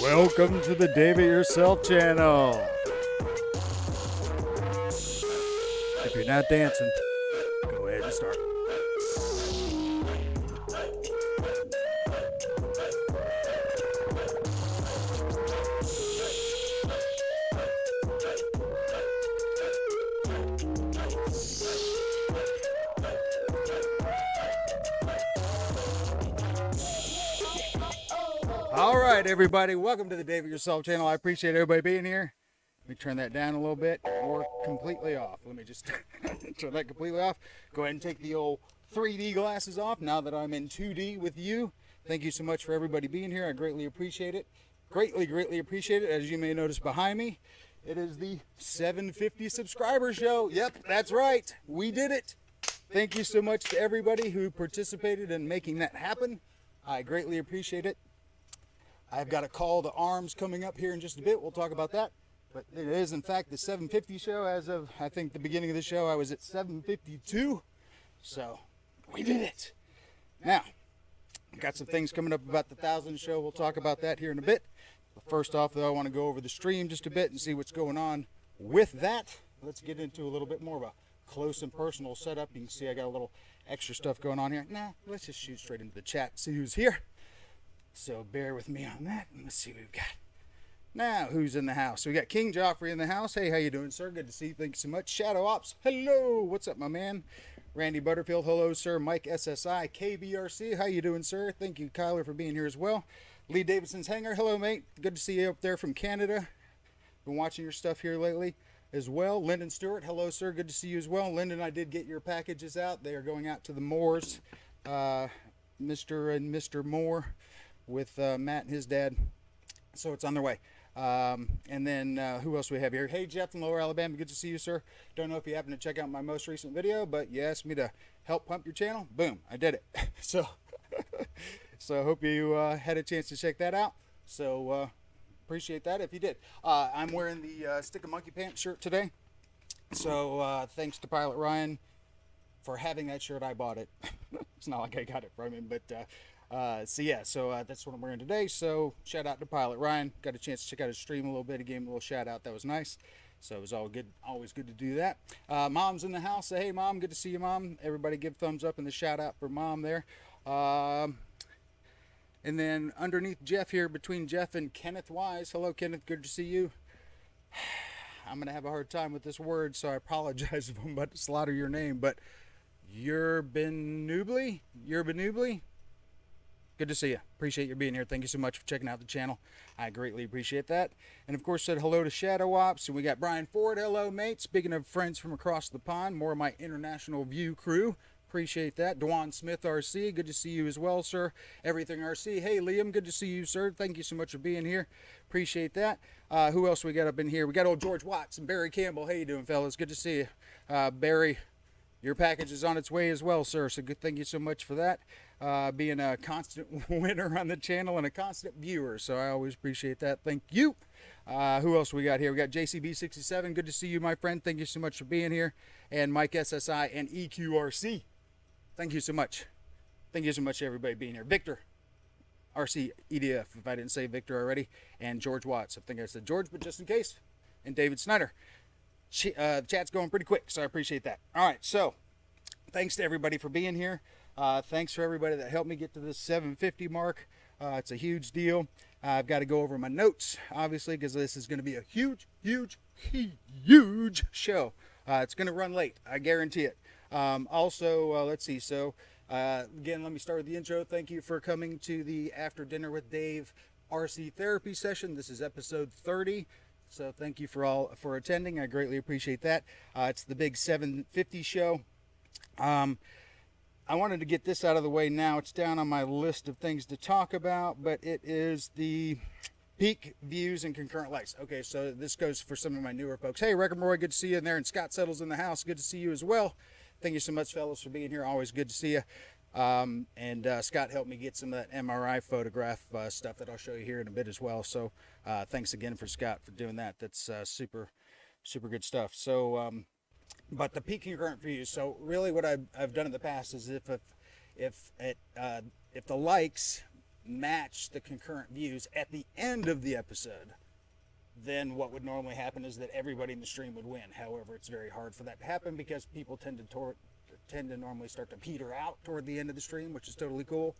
Welcome to the Dave It Yourself channel. If you're not dancing, go ahead and start. All right, everybody, welcome to the Dave It Yourself channel. I appreciate everybody being here. Let me turn that down a little bit or completely off. Let me just turn that completely off. Go ahead and take the old 3D glasses off now that I'm in 2D with you. Thank you so much for everybody being here. I greatly appreciate it. Greatly appreciate it. As you may notice behind me, it is the 750 subscriber show. Yep, that's right. We did it. Thank you so much to everybody who participated in making that happen. I greatly appreciate it. I've got a call to arms coming up here in just a bit. We'll talk about that. But it is, in fact, the 750 show. As of, I think, the beginning of the show, I was at 752. So, we did it. Now, got some things coming up about the 1,000 show. We'll talk about that here in a bit. But first off, though, I want to go over the stream just a bit and see what's going on with that. Let's get into a little bit more of a close and personal setup. You can see I got a little extra stuff going on here. Nah, let's just shoot straight into the chat and see who's here. So bear with me on that, and let's see what we've got. Now, who's in the house? So we got King Joffrey in the house. Hey, how you doing, sir? Good to see you. Thank you so much. Shadow Ops, hello. What's up, my man? Randy Butterfield, hello, sir. Mike SSI, KBRC, how you doing, sir? Thank you, Kyler, for being here as well. Lee Davidson's Hanger, hello, mate. Good to see you up there from Canada. Been watching your stuff here lately as well. Lyndon Stewart, hello, sir. Good to see you as well. Lyndon, I did get your packages out. They are going out to the Moores, Mr. and Mr. Moore, with Matt and his dad, so it's on their way. And then who else we have here? Hey, Jeff from Lower Alabama, good to see you, sir. Don't know if you happen to check out my most recent video, but you asked me to help pump your channel. Boom, I did it. So I hope you had a chance to check that out. So appreciate that if you did. I'm wearing the Stick of Monkey Pants shirt today, so thanks to Pilot Ryan for having that shirt. I bought it. It's not like I got it from him, but so that's what I'm wearing today. So shout out to Pilot Ryan. Got a chance to check out his stream a little bit. He gave him a little shout out. That was nice. So it was all good. Always good to do that. Mom's in the house. Say, hey, Mom. Good to see you, Mom. Everybody give thumbs up in the shout out for Mom there. And then underneath Jeff here, between Jeff and Kenneth Wise. Hello, Kenneth. Good to see you. I'm going to have a hard time with this word, so I apologize if I'm about to slaughter your name. But Yerbenubli? Good to see you. Appreciate you being here. Thank you so much for checking out the channel. I greatly appreciate that. And of course, said hello to Shadow Ops. And we got Brian Ford. Hello, mate. Speaking of friends from across the pond, more of my international view crew. Appreciate that. Dwan Smith RC. Good to see you as well, sir. Everything RC. Hey, Liam. Good to see you, sir. Thank you so much for being here. Appreciate that. Who else we got up in here? We got old George Watts and Barry Campbell. How you doing, fellas? Good to see you. Barry, your package is on its way as well, sir. So good. Thank you so much for that. Being a constant winner on the channel and a constant viewer, so I always appreciate that. Thank you. Who else we got here? We got JCB67. Good to see you, my friend. Thank you so much for being here. And Mike SSI and EQRC. Thank you so much. Thank you so much, everybody, being here. Victor RC EDF, if I didn't say Victor already, and George Watts. I think I said George, but just in case. And David Snyder. Chat's going pretty quick, so I appreciate that. All right, so thanks to everybody for being here. Thanks for everybody that helped me get to this 750 mark. It's a huge deal. I've got to go over my notes, obviously, because this is going to be a huge show. It's going to run late. I guarantee it. Also, let's see. So, again, let me start with the intro. Thank you for coming to the After Dinner with Dave RC therapy session. This is episode 30. So thank you for attending. I greatly appreciate that. It's the big 750 show. I wanted to get this out of the way now. It's down on my list of things to talk about, but it is the peak views and concurrent likes. Okay, so this goes for some of my newer folks. Hey, Wreck 'em Roy, good to see you in there. And Scott Settles in the house. Good to see you as well. Thank you so much, fellas, for being here. Always good to see you. Scott helped me get some of that MRI photograph stuff that I'll show you here in a bit as well. So thanks again for Scott for doing that. That's super good stuff. So but the peak concurrent views. So really what I've done in the past is if the likes match the concurrent views at the end of the episode, then what would normally happen is that everybody in the stream would win. However, it's very hard for that to happen because people tend to normally start to peter out toward the end of the stream, which is totally cool.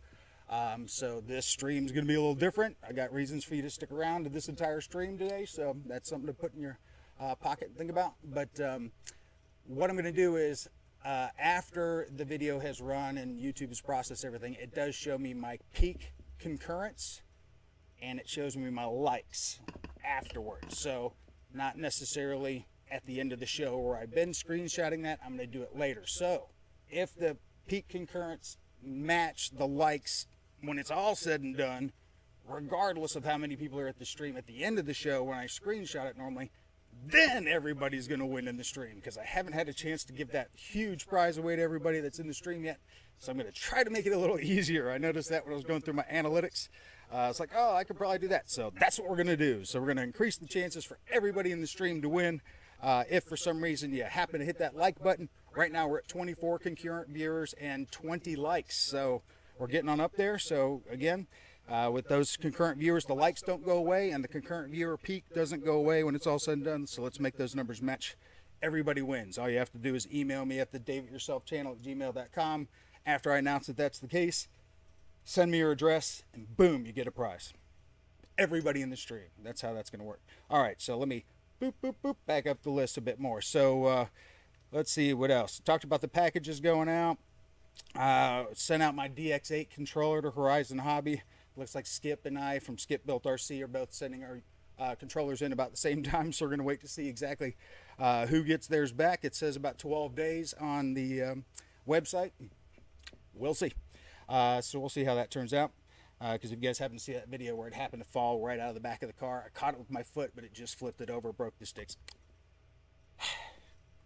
So this stream is going to be a little different. I got reasons for you to stick around to this entire stream today, so that's something to put in your pocket and think about. But what I'm going to do is, after the video has run and YouTube has processed everything, it does show me my peak concurrence, and it shows me my likes afterwards. So not necessarily at the end of the show where I've been screenshotting that. I'm going to do it later. So if the peak concurrence match the likes when it's all said and done, regardless of how many people are at the stream at the end of the show when I screenshot it normally, then everybody's going to win in the stream, because I haven't had a chance to give that huge prize away to everybody that's in the stream yet. So I'm going to try to make it a little easier. I noticed that when I was going through my analytics. It's like, oh, I could probably do that. So that's what we're going to do. So we're going to increase the chances for everybody in the stream to win. If for some reason you happen to hit that like button, right now we're at 24 concurrent viewers and 20 likes. So we're getting on up there. So again, with those concurrent viewers, the likes don't go away and the concurrent viewer peak doesn't go away when it's all said and done. So let's make those numbers match. Everybody wins. All you have to do is email me at thedaveityourselfhchannel@gmail.com. After I announce that that's the case, send me your address, and boom, you get a prize. Everybody in the stream. That's how that's going to work. All right, so let me boop, boop, boop, back up the list a bit more. So let's see what else. Talked about the packages going out. Sent out my DX8 controller to Horizon Hobby. Looks like Skip and I from Skip Built RC are both sending our controllers in about the same time, so we're going to wait to see exactly who gets theirs back. It says about 12 days on the website. We'll see. So we'll see how that turns out. Because if you guys happen to see that video where it happened to fall right out of the back of the car, I caught it with my foot, but it just flipped it over, broke the sticks.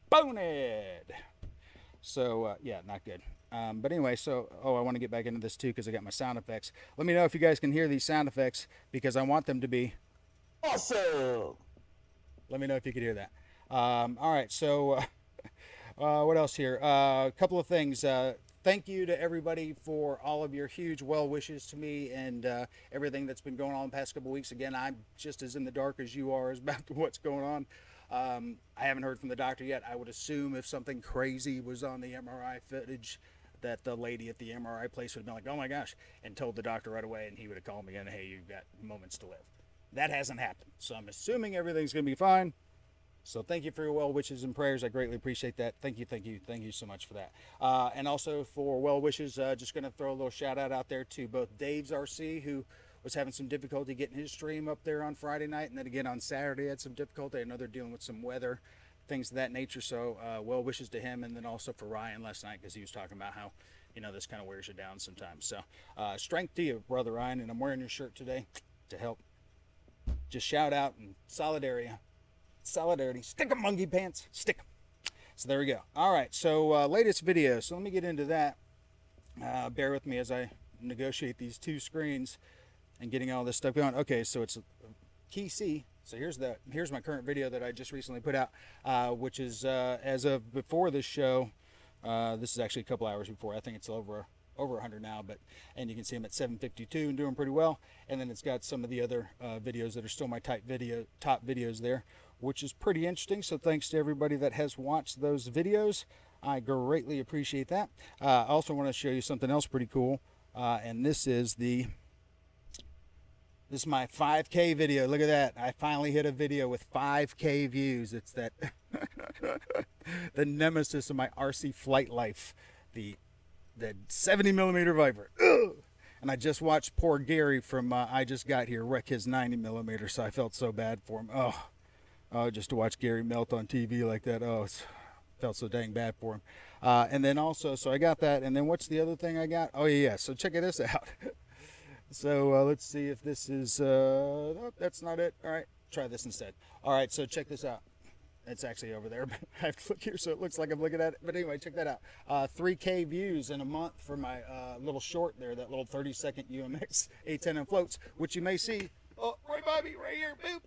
Boned! So, yeah, not good. But anyway, so, I want to get back into this too because I got my sound effects. Let me know if you guys can hear these sound effects because I want them to be awesome. Let me know if you can hear that. All right, so what else here? A couple of things. Thank you to everybody for all of your huge well wishes to me and everything that's been going on the past couple of weeks. Again, I'm just as in the dark as you are about what's going on. I haven't heard from the doctor yet. I would assume if something crazy was on the MRI footage, that the lady at the MRI place would have been like, oh my gosh, and told the doctor right away, and he would have called me and, hey, you've got moments to live. That hasn't happened. So I'm assuming everything's going to be fine. So thank you for your well wishes and prayers. I greatly appreciate that. Thank you so much for that. And also for well wishes, just going to throw a little shout out there to both Dave's RC, who was having some difficulty getting his stream up there on Friday night, and then again on Saturday had some difficulty. I know they're dealing with some weather, things of that nature. So well wishes to him, and then also for Ryan last night, because he was talking about how, you know, this kind of wears you down sometimes. So strength to you, Brother Ryan, and I'm wearing your shirt today to help. Just shout out and solidarity. Stick 'em, monkey pants. Stick 'em. So there we go. All right. So latest video. So let me get into that. Bear with me as I negotiate these two screens and getting all this stuff going. Okay. So it's key C. So here's my current video that I just recently put out, which is as of before this show. This is actually a couple hours before. I think it's over 100 now, and you can see I'm at 752 and doing pretty well. And then it's got some of the other videos that are still my top videos there, which is pretty interesting. So thanks to everybody that has watched those videos. I greatly appreciate that. I also want to show you something else pretty cool. And this is my 5K video. Look at that. I finally hit a video with 5K views. It's that the nemesis of my RC flight life, the 70mm Viper. Ugh! And I just watched poor Gary from I Just Got Here wreck his 90mm, so I felt so bad for him. Oh, just to watch Gary melt on TV like that. Felt so dang bad for him. And then also, so I got that. And then what's the other thing I got? Oh, yeah. So check this out. So let's see if this is, no, that's not it. All right, try this instead. All right, so check this out. It's actually over there, but I have to look here so it looks like I'm looking at it. But anyway, check that out. 3K views in a month for my little short there, that little 30-second UMX A10 and floats, which you may see, right by me, right here, boop.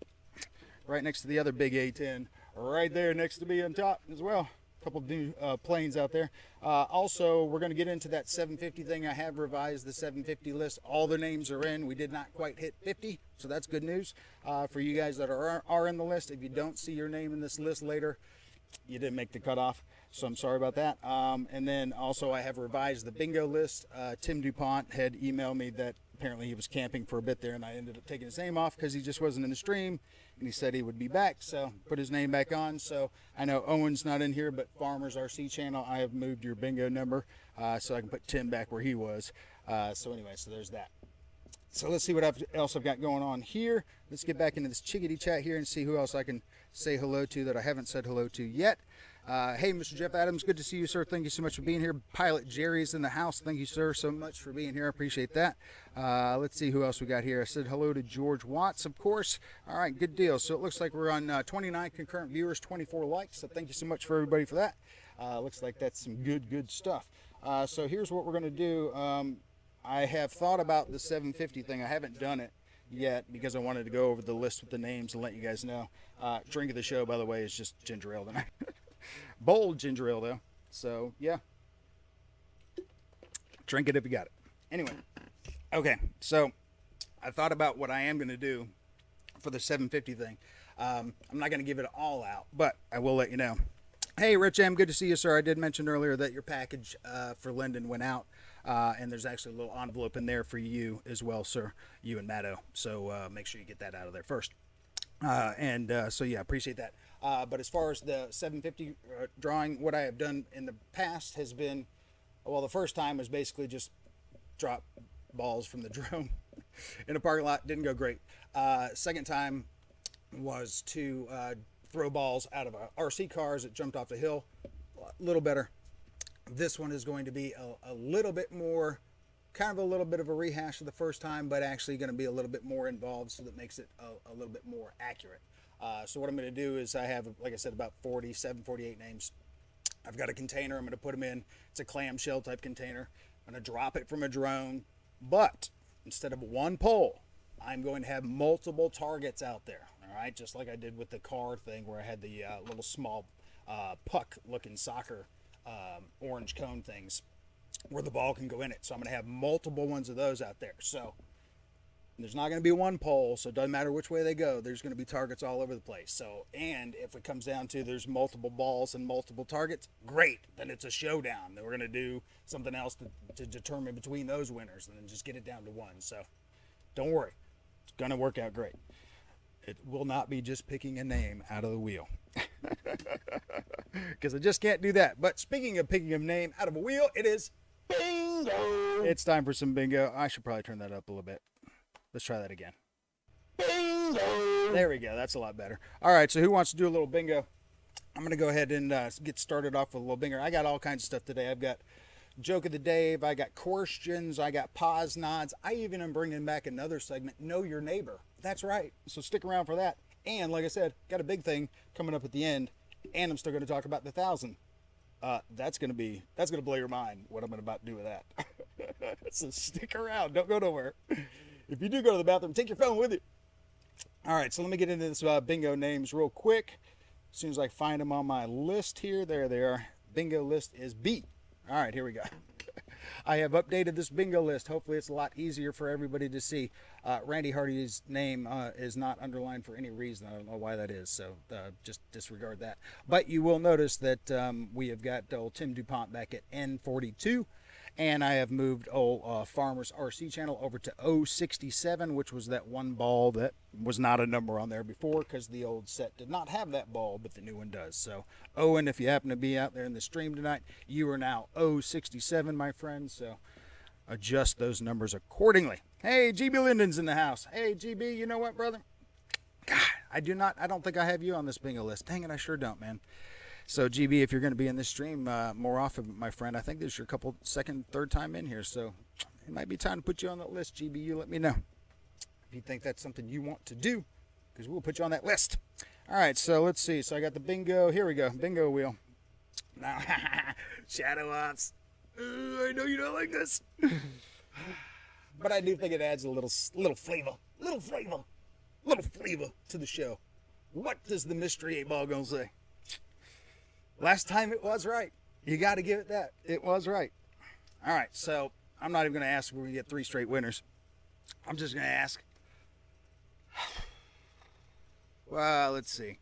Right next to the other big A10, right there next to me on top as well. couple new planes out there. Also, we're going to get into that 750 thing. I have revised the 750 list. All the names are in. We did not quite hit 50, so that's good news for you guys that are in the list. If you don't see your name in this list later, you didn't make the cutoff, so I'm sorry about that. And then also I have revised the bingo list. Tim DuPont had emailed me that apparently he was camping for a bit there, and I ended up taking his name off because he just wasn't in the stream, and he said he would be back, so put his name back on. So I know Owen's not in here, but Farmers RC Channel, I have moved your bingo number so I can put Tim back where he was. So anyway, so there's that. So let's see what else I've got going on here. Let's get back into this chickadee chat here and see who else I can say hello to that I haven't said hello to yet. Hey, Mr. Jeff Adams, good to see you, sir. Thank you so much for being here. Pilot Jerry's in the house. Thank you, sir, so much for being here. I appreciate that. Let's see who else we got here. I said hello to George Watts, of course. All right, good deal. So it looks like we're on 29 concurrent viewers, 24 likes. So thank you so much for everybody for that. Looks like that's some good stuff. So here's what we're going to do. I have thought about the 750 thing. I haven't done it yet because I wanted to go over the list with the names and let you guys know. Drink of the show, by the way, is just ginger ale tonight. Bold ginger ale, though. So, yeah. Drink it if you got it. Anyway. Okay, so I thought about what I am going to do for the 750 thing. I'm not going to give it all out, but I will let you know. Hey, Rich M., good to see you, sir. I did mention earlier that your package for Linden went out. And there's actually a little envelope in there for you as well, sir, you and Matto. So make sure you get that out of there first. So yeah, appreciate that. But as far as the 750 drawing, what I have done in the past has been, well, the first time was basically just drop balls from the drone in a parking lot. Didn't go great. Second time was to throw balls out of RC cars that jumped off the hill. A little better. This one is going to be a little bit more, kind of a little bit of a rehash of the first time, but actually going to be a little bit more involved, so that makes it a little bit more accurate. So what I'm going to do is I have, like I said, about 47, 48 names. I've got a container I'm going to put them in. It's a clamshell type container. I'm going to drop it from a drone, but instead of one pole, I'm going to have multiple targets out there. All right, just like I did with the car thing where I had the little small puck-looking soccer orange cone things where the ball can go in it. So I'm going to have multiple ones of those out there. So there's not going to be one pole, so it doesn't matter which way they go. There's going to be targets all over the place. So, and if it comes down to there's multiple balls and multiple targets, great. Then it's a showdown. Then we're going to do something else to determine between those winners and then just get it down to one. So don't worry. It's going to work out great. It will not be just picking a name out of the wheel. Because I just can't do that. But speaking of picking a name out of a wheel, it is bingo. It's time for some bingo. I should probably turn that up a little bit. Let's try that again. Bingo. There we go. That's a lot better. All right, so who wants to do a little bingo? I'm going to go ahead and get started off with a little bingo. I got all kinds of stuff today. I've got Joke of the Dave. I got questions. I got pause nods. I even am bringing back another segment, Know Your Neighbor. That's right. So stick around for that. And like I said, got a big thing coming up at the end. And I'm still going to talk about the 1,000. That's going to blow your mind what I'm about to do with that. So stick around. Don't go nowhere. If you do go to the bathroom, take your phone with you. All right, so let me get into this bingo names real quick. As soon as I find them on my list here, there they are. Bingo list is B. All right, here we go. I have updated this bingo list. Hopefully it's a lot easier for everybody to see. Randy Hardy's name is not underlined for any reason. I don't know why that is, so just disregard that. But you will notice that we have got old Tim DuPont back at N42. And I have moved old Farmers RC Channel over to 067, which was that one ball that was not a number on there before because the old set did not have that ball, but the new one does. So, Owen, if you happen to be out there in the stream tonight, you are now 067, my friend. So, adjust those numbers accordingly. Hey, GB Linden's in the house. Hey, GB, you know what, brother? God, I don't think I have you on this bingo list. Dang it, I sure don't, man. So, GB, if you're going to be in this stream more often, my friend, I think this is your second, third time in here. So, it might be time to put you on that list, GB. You let me know if you think that's something you want to do, because we'll put you on that list. All right, so let's see. So, I got the bingo. Here we go. Bingo wheel. Now, Shadow Ops. I know you don't like this. But I do think it adds a little flavor to the show. What does the mystery 8 ball gonna say? Last time it was right. You got to give it that. It was right. All right, so I'm not even going to ask if we're going to get 3 straight winners. I'm just going to ask. Well, let's see.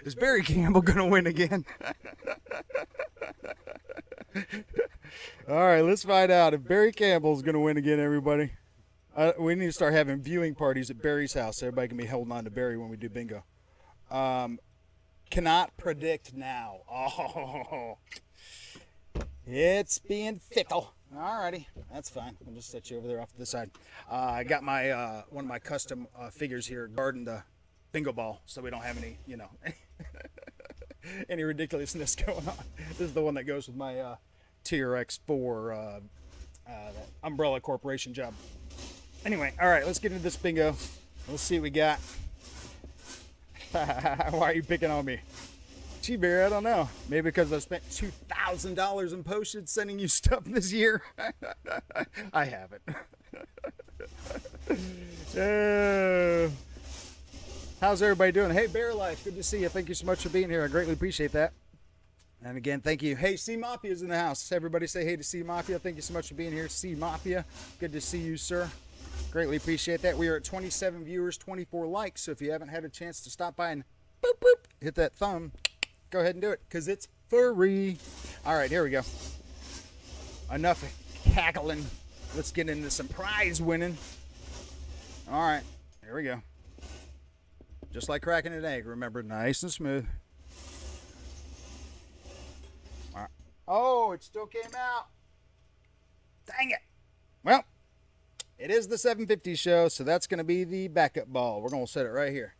Is Barry Campbell going to win again? All right, let's find out if Barry Campbell's going to win again, everybody. We need to start having viewing parties at Barry's house. Everybody can be holding on to Barry when we do bingo. Cannot predict now. Oh, it's being fickle. All righty, that's fine. I'll just set you over there off to the side. I got my one of my custom figures here guarding the bingo ball, so we don't have any, any ridiculousness going on. This is the one that goes with my TRX4 Umbrella Corporation job. Anyway, all right, let's get into this bingo. Let's see what we got. Why are you picking on me? Gee, Barry, I don't know. Maybe because I spent $2,000 in postage sending you stuff this year. I haven't. How's everybody doing? Hey, Bear Life, good to see you. Thank you so much for being here. I greatly appreciate that. And again, thank you. Hey, C Mafia's in the house. Everybody say hey to C Mafia. Thank you so much for being here. C Mafia, good to see you, sir. Greatly appreciate that. We are at 27 viewers, 24 likes. So if you haven't had a chance to stop by and boop, boop, hit that thumb, go ahead and do it because it's free. All right, here we go. Enough cackling. Let's get into some prize winning. All right, here we go. Just like cracking an egg, remember, nice and smooth. All right. Oh, it still came out. Dang it. Well, it is the 750 show, so that's going to be the backup ball. We're going to set it right here.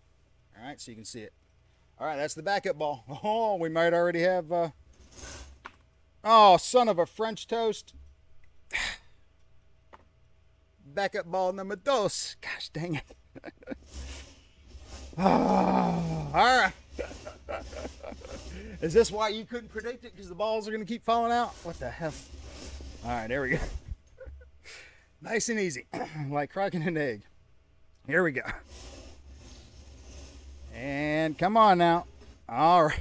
All right, so you can see it. All right, that's the backup ball. Oh, we might already have... Oh, son of a French toast. Backup ball number dos. Gosh, dang it. Oh, all right. Is this why you couldn't predict it? Because the balls are going to keep falling out? What the hell? All right, there we go. Nice and easy, like cracking an egg. Here we go. And come on now. All right.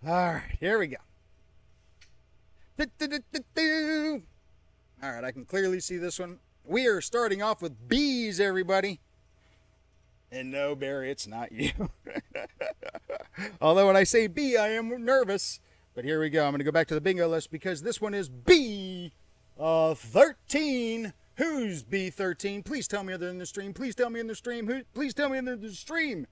All right, here we go. All right, I can clearly see this one. We are starting off with B's, everybody. And no, Barry, it's not you. Although when I say B, I am nervous. But here we go. I'm going to go back to the bingo list because this one is B. 13. Who's B13? Please tell me other than the stream. Please tell me in the stream. Please tell me in the stream.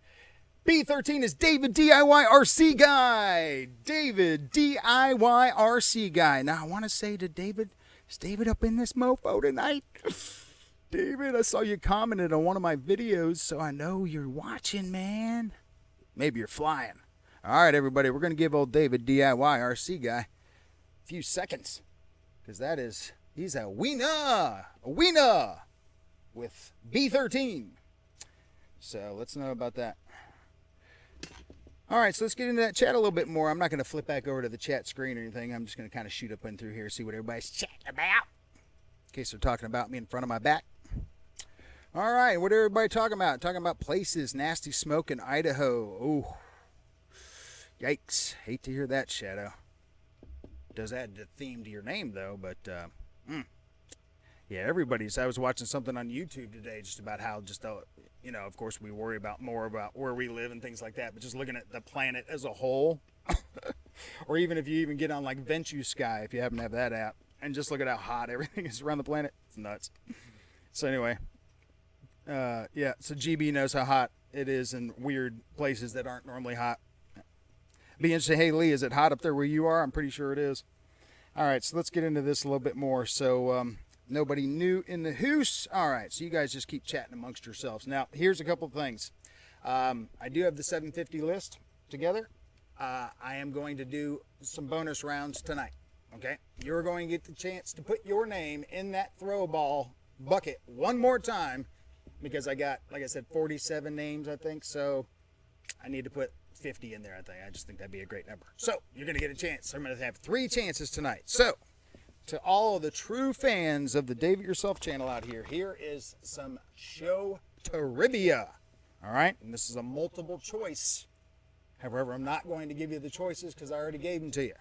B13 is David DIY RC Guy. David DIY RC Guy. Now I want to say to David, is David up in this mofo tonight? David, I saw you commented on one of my videos, so I know you're watching, man. Maybe you're flying. All right, everybody, we're going to give old David DIY RC Guy a few seconds. Because he's a winner with B13. So let's know about that. All right, so let's get into that chat a little bit more. I'm not going to flip back over to the chat screen or anything. I'm just going to kind of shoot up in through here, see what everybody's chatting about. In case they're talking about me in front of my back. All right, what everybody talking about? Talking about places, nasty smoke in Idaho. Oh, yikes. Hate to hear that, Shadow. Does add the theme to your name, though, but, yeah, I was watching something on YouTube today just about how of course we worry more about where we live and things like that, but just looking at the planet as a whole, or even if you even get on, like, VentuSky, if you happen to have that app, and just look at how hot everything is around the planet. It's nuts. So anyway, yeah, so GB knows how hot it is in weird places that aren't normally hot. Be interesting. Hey, Lee, is it hot up there where you are? I'm pretty sure it is. All right, so let's get into this a little bit more. So nobody new in the house. All right, so you guys just keep chatting amongst yourselves. Now, here's a couple of things. I do have the 750 list together. I am going to do some bonus rounds tonight, okay? You're going to get the chance to put your name in that throw ball bucket one more time because I got, like I said, 47 names, I think, so I need to put 50 in there, I think. I just think that'd be a great number. So, you're going to get a chance. I'm going to have 3 chances tonight. So, to all of the true fans of the Dave It Yourself channel out here, here is some show trivia. All right? And this is a multiple choice However, I'm not going to give you the choices because I already gave them to you.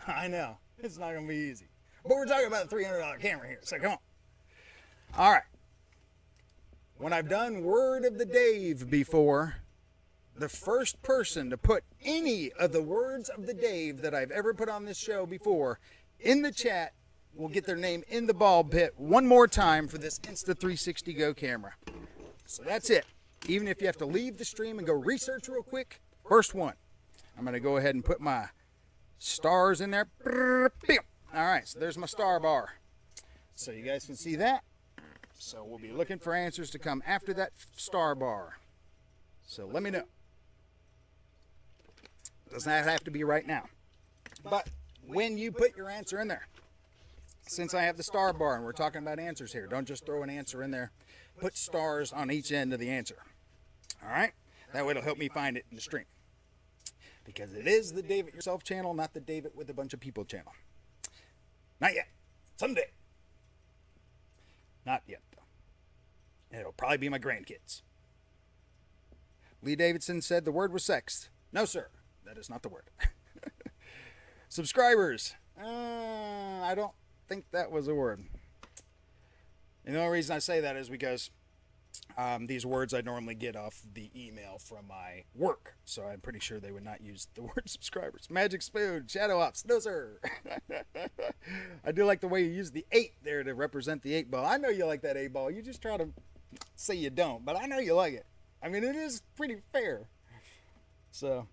I know, it's not going to be easy. But we're talking about a $300 camera here, so come on. All right. When I've done Word of the Dave before, the first person to put any of the words of the Dave that I've ever put on this show before in the chat will get their name in the ball pit one more time for this Insta360 Go camera. So that's it. Even if you have to leave the stream and go research real quick, first one. I'm going to go ahead and put my stars in there. All right, so there's my star bar. So you guys can see that. So we'll be looking for answers to come after that star bar. So let me know. Doesn't have to be right now. But when you put your answer in there, since I have the star bar and we're talking about answers here, don't just throw an answer in there. Put stars on each end of the answer. All right? That way it'll help me find it in the stream. Because it is the Dave It Yourself channel, not the Dave It with a bunch of people channel. Not yet. Someday. Not yet, though. It'll probably be my grandkids. Lee Davidson said the word was sex. No, sir. That is not the word. Subscribers. I don't think that was a word. And the only reason I say that is because these words I normally get off the email from my work. So I'm pretty sure they would not use the word subscribers. Magic Spoon, Shadow Ops, no sir. I do like the way you use the 8 there to represent the 8 ball. I know you like that 8 ball. You just try to say you don't, but I know you like it. I mean, it is pretty fair. So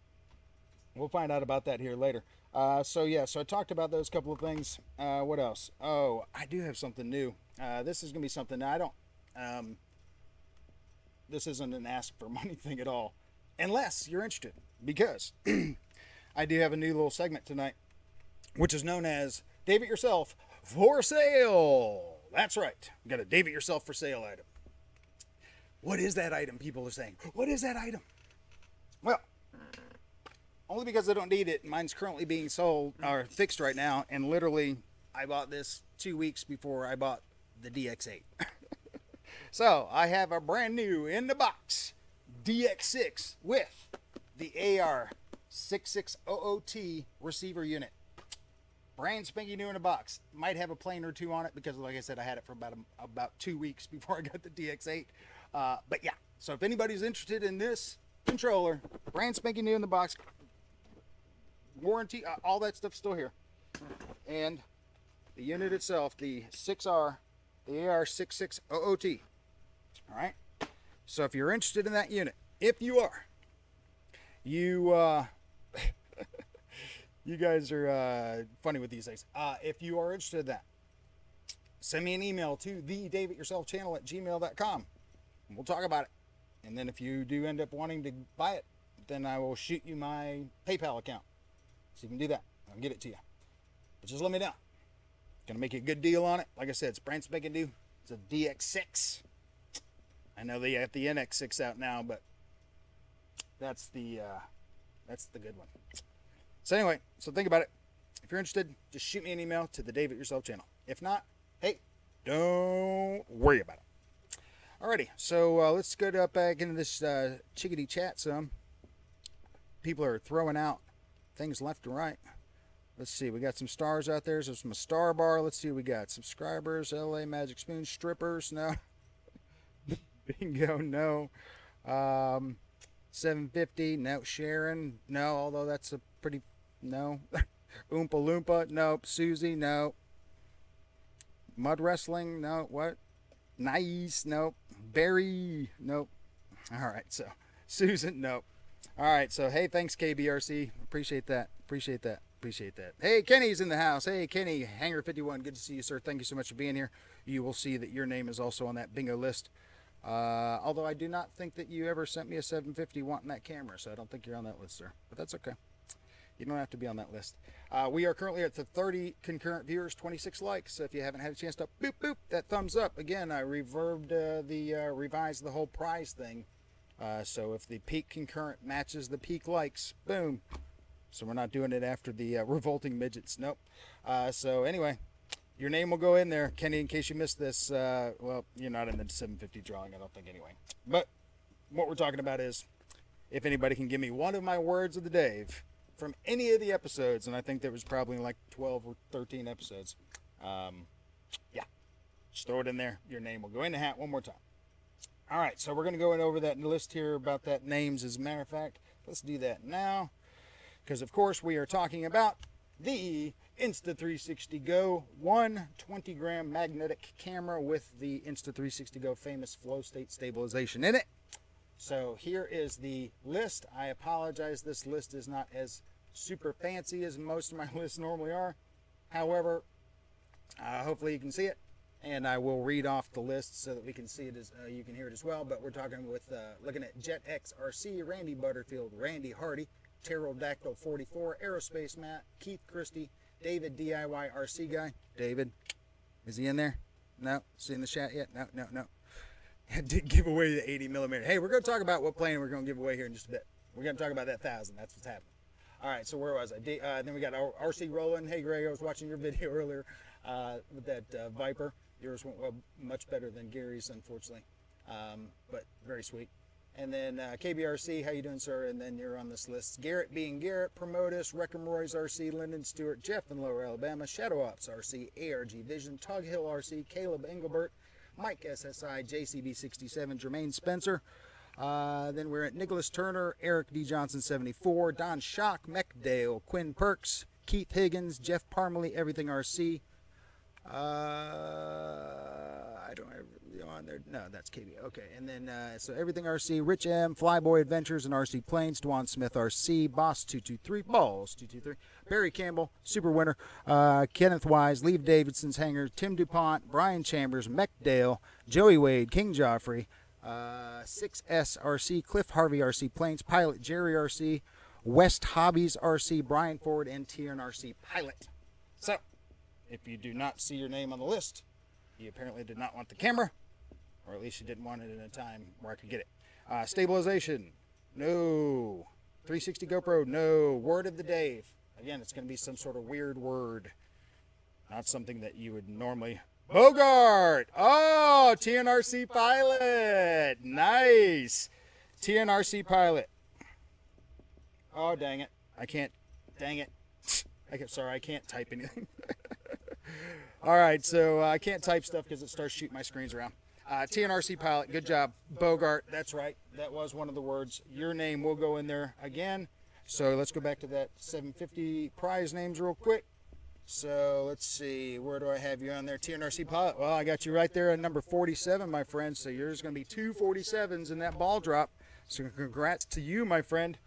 we'll find out about that here later. So I talked about those couple of things. What else? Oh, I do have something new. This is going to be something I don't... this isn't an ask for money thing at all. Unless you're interested. Because I do have a new little segment tonight, which is known as Dave It Yourself for Sale. That's right. We got a Dave It Yourself for Sale item. What is that item? People are saying. What is that item? Well, only because I don't need it. Mine's currently being sold or fixed right now. And literally, I bought this 2 weeks before I bought the DX8. So, I have a brand new in the box DX6 with the AR6600T receiver unit. Brand spanking new in a box. Might have a plane or two on it because, like I said, I had it for about 2 weeks before I got the DX8. But yeah, so if anybody's interested in this controller, brand spanking new in the box, warranty, all that stuff's still here. And the unit itself, the AR6600T. All right. So if you're interested in that unit, if you are, you guys are funny with these things. If you are interested in that, send me an email to thedaveityourselfchannel@gmail.com. And we'll talk about it. And then if you do end up wanting to buy it, then I will shoot you my PayPal account. So you can do that. I'll get it to you. But just let me know. Gonna make you a good deal on it. Like I said, it's brand spanking new. It's a DX6. I know they have the NX6 out now, but that's the good one. So anyway, so think about it. If you're interested, just shoot me an email to the Dave It Yourself channel. If not, hey, don't worry about it. Alrighty, so let's go back into this chickadee chat some. People are throwing out things left and right. Let's see, we got some stars out there. So some star bar. Let's see what we got. Subscribers, LA Magic Spoon, strippers, no. Bingo, no. 750, no. Sharon, no, although that's a pretty, no. Oompa Loompa, nope. Susie, no. Mud wrestling, no. What? Nice, nope. Barry, nope. All right, so Susan, nope. All right, so hey, thanks KBRC. Appreciate that. Appreciate that. Appreciate that. Hey, Kenny's in the house. Hey, Kenny, Hanger 51. Good to see you, sir. Thank you so much for being here. You will see that your name is also on that bingo list. Although I do not think that you ever sent me a 750 wanting that camera, so I don't think you're on that list, sir. But that's okay. You don't have to be on that list. We are currently at the 30 concurrent viewers, 26 likes. So if you haven't had a chance to boop, boop, that thumbs up. Again, I revised the whole prize thing. So if the peak concurrent matches the peak likes, boom. So we're not doing it after the revolting midgets. Nope. So anyway, your name will go in there, Kenny, in case you missed this. Well, you're not in the 750 drawing, I don't think, anyway. But what we're talking about is if anybody can give me one of my words of the day from any of the episodes, and I think there was probably like 12 or 13 episodes, yeah, just throw it in there. Your name will go in the hat one more time. All right, so we're going to go in over that list here about that names. As a matter of fact, let's do that now, because of course we are talking about the Insta360 Go 120 gram magnetic camera with the Insta360 Go famous flow state stabilization in it. So here is the list. I apologize, this list is not as super fancy as most of my lists normally are. However, hopefully you can see it, and I will read off the list so that we can see it as you can hear it as well. But we're talking with looking at Jet X RC, Randy Butterfield, Randy Hardy, Pterodactyl 44, Aerospace Matt, Keith Christie, David DIY RC Guy. David, is he in there? No, is he in the chat yet? No. I did give away the 80 millimeter. Hey, we're going to talk about what plane we're going to give away here in just a bit. We're going to talk about that 1000. That's what's happening. All right, so where was I? Then we got RC Roland. Hey, Greg, I was watching your video earlier with that Viper. Yours went well, much better than Gary's, unfortunately, but very sweet. And then KBRC, how you doing, sir? And then you're on this list. Garrett being Garrett, Promotus, Wreckham Roy's RC, Lyndon Stewart, Jeff in Lower Alabama, Shadow Ops RC, ARG Vision, Tug Hill RC, Caleb Engelbert, Mike SSI, JCB67, Jermaine Spencer. Then we're at Nicholas Turner, Eric D. Johnson 74, Don Schock, Mechdale, Quinn Perks, Keith Higgins, Jeff Parmalee, Everything RC. I don't have on there. No, that's KB. Okay, and then so Everything RC, Rich M, Flyboy Adventures and RC Planes, Dwan Smith RC, Boss 223, Balls 223, Barry Campbell, Super Winner, Kenneth Wise, Lee Davidson's Hangar, Tim DuPont, Brian Chambers, Mechdale, Joey Wade, King Joffrey, 6S RC, Cliff Harvey RC Planes, Pilot Jerry RC, West Hobbies RC, Brian Ford, and TNRC Pilot. So, if you do not see your name on the list, you apparently did not want the camera, or at least you didn't want it in a time where I could get it. Stabilization, no. 360 GoPro, no. Word of the day. Again, it's going to be some sort of weird word. Not something that you would normally... Bogart! Oh, TNRC Pilot! Nice! TNRC Pilot. Oh, dang it. I can't... Dang it. Sorry, I can't type anything. All right, so I can't type stuff because it starts shooting my screens around. TNRC Pilot, good job. Bogart, that's right. That was one of the words. Your name will go in there again. So let's go back to that 750 prize names real quick. So let's see, where do I have you on there? TNRC Pilot. Well, I got you right there at number 47, my friend. So yours going to be 2 47s in that ball drop. So congrats to you, my friend.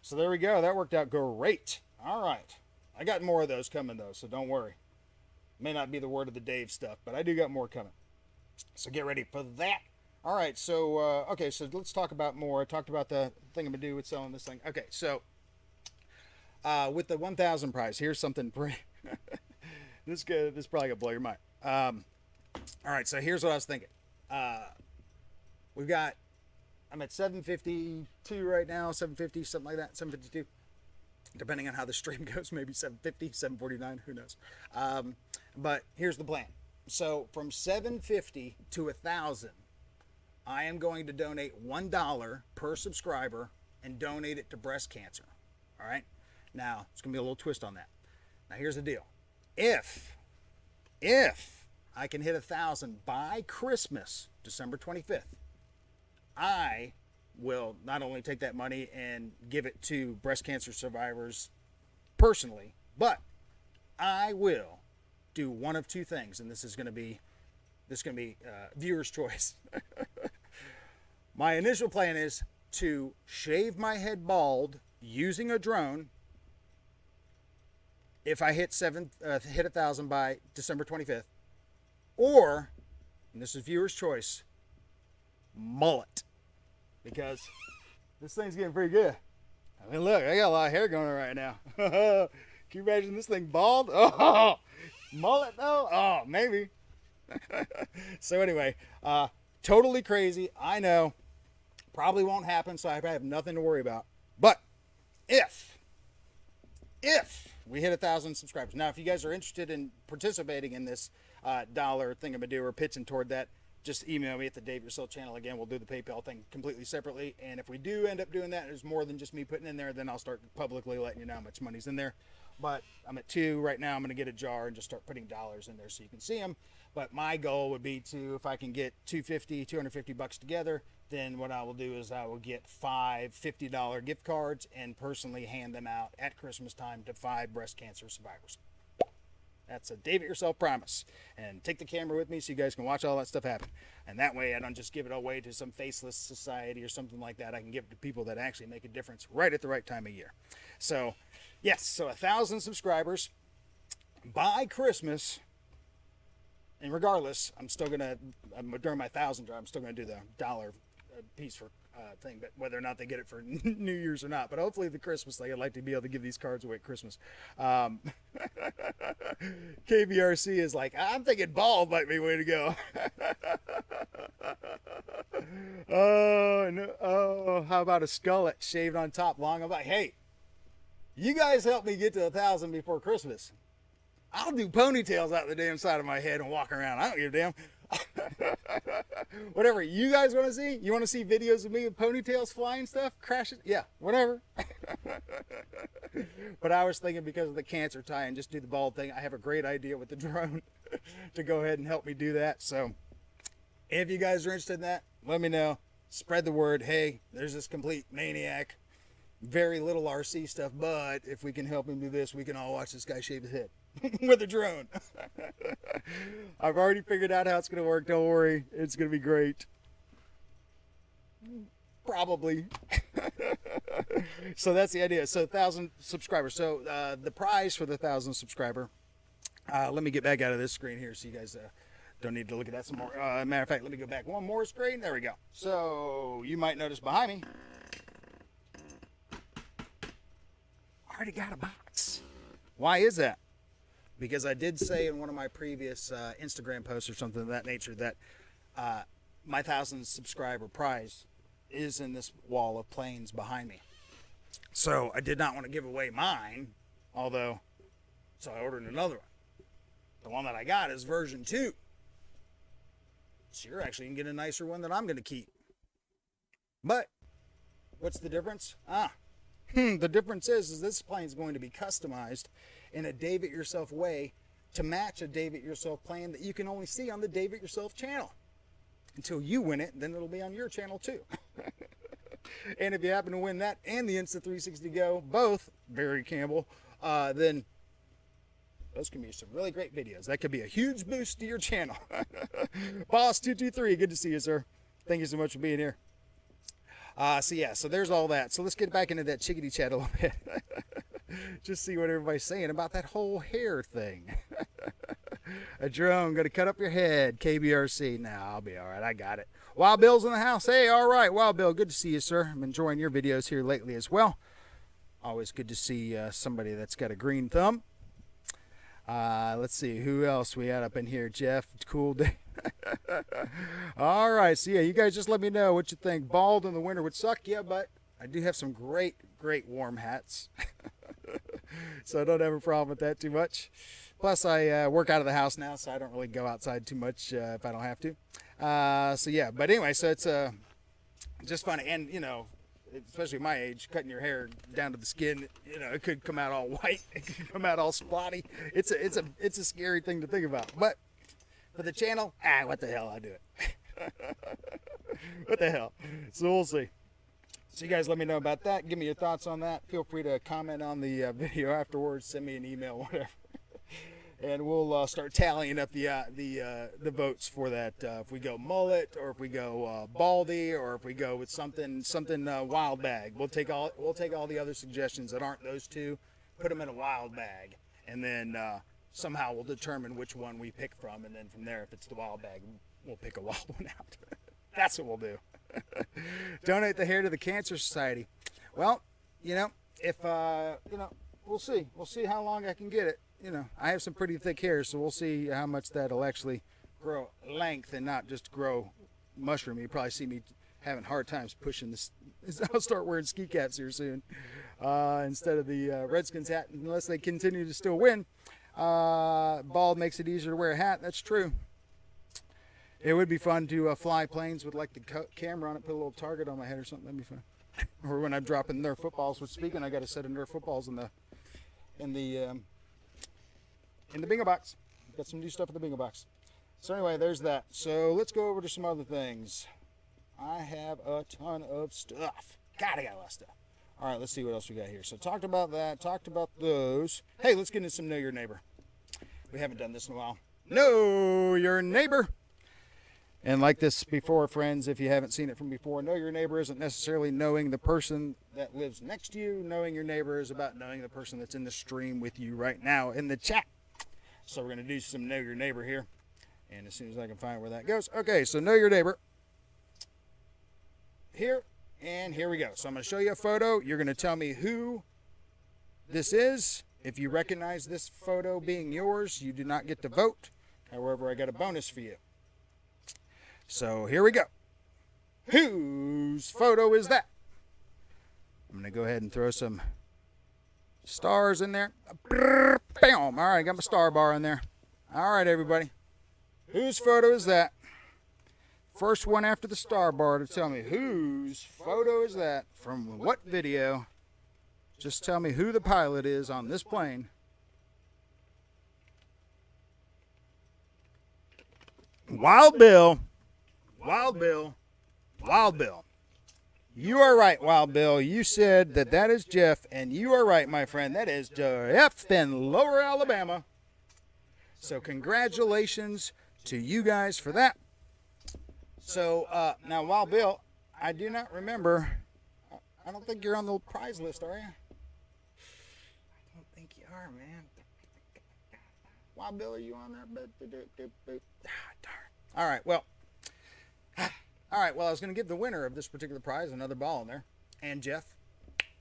So there we go. That worked out great. All right. I got more of those coming, though, so don't worry. May not be the word of the Dave stuff, but I do got more coming. So get ready for that. All right, so, okay, so let's talk about more. I talked about the thing I'm going to do with selling this thing. Okay, so with the 1,000 prize, here's something pretty... this is probably going to blow your mind. All right, so here's what I was thinking. We've got... I'm at 752 right now, 750, something like that, 752. Depending on how the stream goes, maybe 750, 749, who knows. But here's the plan. So from 750 to 1,000, I am going to donate $1 per subscriber and donate it to breast cancer. All right? Now, it's going to be a little twist on that. Now, here's the deal. If I can hit 1,000 by Christmas, December 25th, I will not only take that money and give it to breast cancer survivors personally, but I will do one of two things, and this is going to be viewer's choice. My initial plan is to shave my head bald using a drone if I hit 1,000 by December 25th, or, and this is viewer's choice, mullet. Because this thing's getting pretty good. I mean, look, I got a lot of hair going on right now. Can you imagine this thing bald? Oh, mullet though? Oh, maybe. So anyway, totally crazy. I know. Probably won't happen, so I have nothing to worry about. But if we hit 1,000 subscribers. Now, if you guys are interested in participating in this dollar thingamadoo or pitching toward that, just email me at the Dave Yourself channel. Again, we'll do the PayPal thing completely separately. And if we do end up doing that, there's more than just me putting in there, then I'll start publicly letting you know how much money's in there. But I'm at 2 right now. I'm going to get a jar and just start putting dollars in there so you can see them. But my goal would be to, if I can get $250 together, then what I will do is I will get 5 $50 gift cards and personally hand them out at Christmas time to 5 breast cancer survivors. That's a Dave It Yourself promise. And take the camera with me so you guys can watch all that stuff happen. And that way I don't just give it away to some faceless society or something like that. I can give it to people that actually make a difference right at the right time of year. So, yes, so 1,000 subscribers by Christmas. And regardless, I'm still going to, during my 1,000 drive, I'm still going to do the $1 piece for thing, but whether or not they get it for New Year's or not. But hopefully the Christmas thing, I'd like to be able to give these cards away at Christmas. KBRC is like, I'm thinking bald might be the way to go. Oh, no. Oh, how about a skullet shaved on top long? I'm like, hey, you guys help me get to 1,000 before Christmas. I'll do ponytails out the damn side of my head and walk around. I don't give a damn. Whatever you guys want to see. You want to see videos of me with ponytails flying stuff, crashing? Yeah, whatever. But I was thinking, because of the cancer tie and just do the bald thing, I have a great idea with the drone to go ahead and help me do that. So if you guys are interested in that, let me know. Spread the word. Hey, there's this complete maniac, very little RC stuff, but if we can help him do this, we can all watch this guy shave his head with a drone. I've already figured out how it's going to work. Don't worry. It's going to be great. Probably. So that's the idea. So 1,000 subscribers. So the prize for the 1,000 subscriber, let me get back out of this screen here so you guys don't need to look at that some more. Matter of fact, let me go back one more screen. There we go. So you might notice behind me, I already got a box. Why is that? Because I did say in one of my previous Instagram posts or something of that nature that my 1,000 subscriber prize is in this wall of planes behind me. So I did not want to give away mine, although, so I ordered another one. The one that I got is version 2. So you're actually going to get a nicer one that I'm going to keep. But what's the difference? The difference is this plane is going to be customized in a Dave It Yourself way to match a Dave It Yourself plane that you can only see on the Dave It Yourself channel. Until you win it, then it'll be on your channel too. And if you happen to win that and the Insta360 Go, both, Barry Campbell, then those can be some really great videos. That could be a huge boost to your channel. Boss223, good to see you, sir. Thank you so much for being here. So yeah, so there's all that. So let's get back into that chickadee chat a little bit. Just see what everybody's saying about that whole hair thing. A drone gonna cut up your head. KBRC. Now I'll be all right. I got it. Wild Bill's in the house. Hey, all right, Wild Bill. Good to see you, sir. I'm enjoying your videos here lately as well. Always good to see somebody that's got a green thumb. Let's see who else we had up in here. Jeff, cool day. All right, so yeah, you guys just let me know what you think. Bald in the winter would suck, yeah, but I do have some great warm hats. So I don't have a problem with that too much. Plus I work out of the house now, so I don't really go outside too much if I don't have to. So yeah, but anyway, so it's just funny. And you know, especially my age, cutting your hair down to the skin, you know, it could come out all white, it could come out all spotty. It's a scary thing to think about. But for the channel, what the hell, I do it. What the hell. So we'll see. So you guys let me know about that. Give me your thoughts on that. Feel free to comment on the video afterwards. Send me an email, whatever. And we'll start tallying up the votes for that. If we go mullet, or if we go baldy, or if we go with something wild bag. We'll take all the other suggestions that aren't those two, put them in a wild bag, and then somehow we'll determine which one we pick from. And then from there, if it's the wild bag, we'll pick a wild one out. That's what we'll do. Donate the hair to the Cancer Society. Well, you know, if you know, we'll see how long I can get it. You know, I have some pretty thick hair, so we'll see how much that'll actually grow length and not just grow mushroom. You probably see me having hard times pushing this. I'll start wearing ski caps here soon instead of the Redskins hat, unless they continue to still win. Bald makes it easier to wear a hat. That's true. It would be fun to fly planes with like the camera on it, put a little target on my head or something. That'd be fun. Or when I'm dropping Nerf footballs. Which, speaking, I got a set of Nerf footballs in the bingo box. Got some new stuff in the bingo box. So anyway, there's that. So let's go over to some other things. I have a ton of stuff. God, I got a lot of stuff. All right, let's see what else we got here. So talked about that, talked about those. Hey, let's get into some Know Your Neighbor. We haven't done this in a while. Know Your Neighbor. And like this before, friends, if you haven't seen it from before, Know Your Neighbor isn't necessarily knowing the person that lives next to you. Knowing your neighbor is about knowing the person that's in the stream with you right now in the chat. So we're going to do some Know Your Neighbor here. And as soon as I can find where that goes. Okay, so Know Your Neighbor. Here. And here we go. So I'm going to show you a photo. You're going to tell me who this is. If you recognize this photo being yours, you do not get to vote. However, I got a bonus for you. So here we go. Whose photo is that? I'm going to go ahead and throw some stars in there. Bam! All right, got my star bar in there. All right, everybody. Whose photo is that? First one after the star bar to tell me whose photo is that from what video. Just tell me who the pilot is on this plane. Wild Bill. Wild Bill. Wild Bill. You are right, Wild Bill. You said that is Jeff, and you are right, my friend. That is Jeff in Lower Alabama. So congratulations to you guys for that. So, now, Wild Bill, I do not remember. I don't think you're on the prize list, are you? I don't think you are, man. Wild Bill, are you on there? Darn. All right, well. I was going to give the winner of this particular prize another ball in there. And Jeff,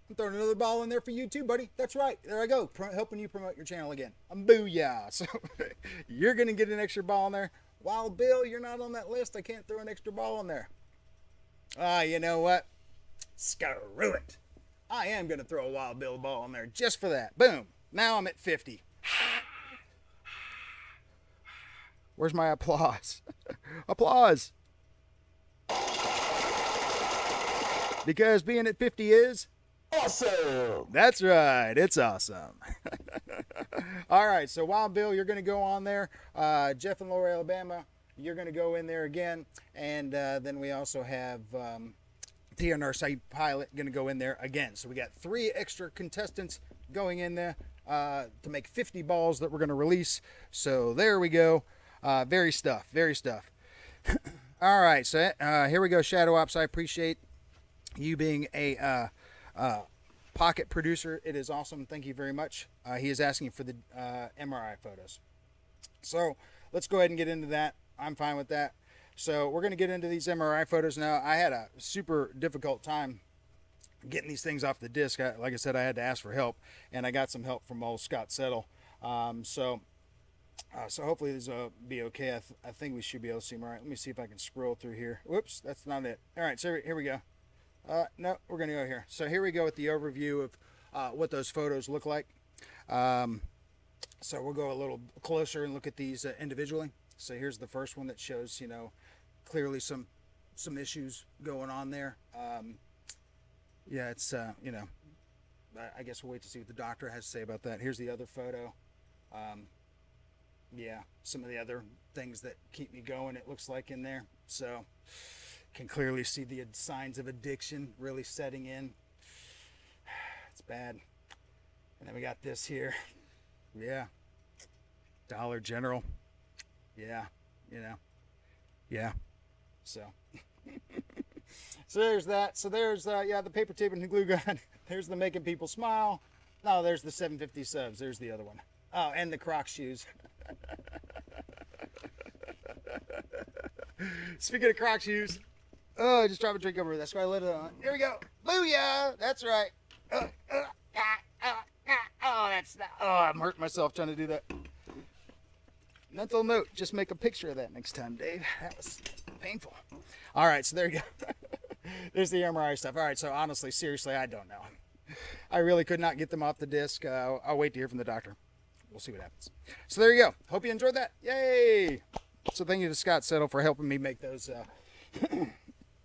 I'm throwing another ball in there for you too, buddy. That's right. There I go, helping you promote your channel again. Booyah. So, you're going to get an extra ball in there. Wild Bill, you're not on that list. I can't throw an extra ball in there. You know what? Screw it. I am going to throw a Wild Bill ball in there just for that. Boom. Now I'm at 50. Where's my applause? Applause. Because being at 50 is awesome. That's right. It's awesome. All right. So Wild Bill, you're going to go on there. Jeff in Lower Alabama, you're going to go in there again. And then we also have TNRC Pilot going to go in there again. So we got 3 extra contestants going in there to make 50 balls that we're going to release. So there we go. Very stuff. All right. So here we go, Shadow Ops. I appreciate you being a pocket producer. It is awesome. Thank you very much. He is asking for the MRI photos. So let's go ahead and get into that. I'm fine with that. So we're going to get into these MRI photos now. I had a super difficult time getting these things off the disc. Like I said, I had to ask for help, and I got some help from old Scott Settle. So hopefully this will be okay. I think we should be able to see them. All right, let me see if I can scroll through here. Whoops, that's not it. All right, so here we go. No, we're going to go here. So here we go with the overview of what those photos look like. So we'll go a little closer and look at these individually. So here's the first one that shows, clearly some issues going on there. Yeah, it's, I guess we'll wait to see what the doctor has to say about that. Here's the other photo. Yeah, some of the other things that keep me going, it looks like in there. So can clearly see the signs of addiction really setting in. It's bad. And then we got this here. Yeah. Dollar General. Yeah. Yeah. So. So there's that. So there's, the paper tape and the glue gun. There's the making people smile. No, there's the 750 subs. There's the other one. Oh, and the Crocs shoes. Speaking of Crocs shoes. Oh, I just dropped a drink over. That's why I let it on. Here we go. Booyah! That's right. I'm hurting myself trying to do that. Mental note, just make a picture of that next time, Dave. That was painful. All right, so there you go. There's the MRI stuff. All right, so honestly, seriously, I don't know. I really could not get them off the disc. I'll wait to hear from the doctor. We'll see what happens. So there you go. Hope you enjoyed that. Yay! So thank you to Scott Settle for helping me make those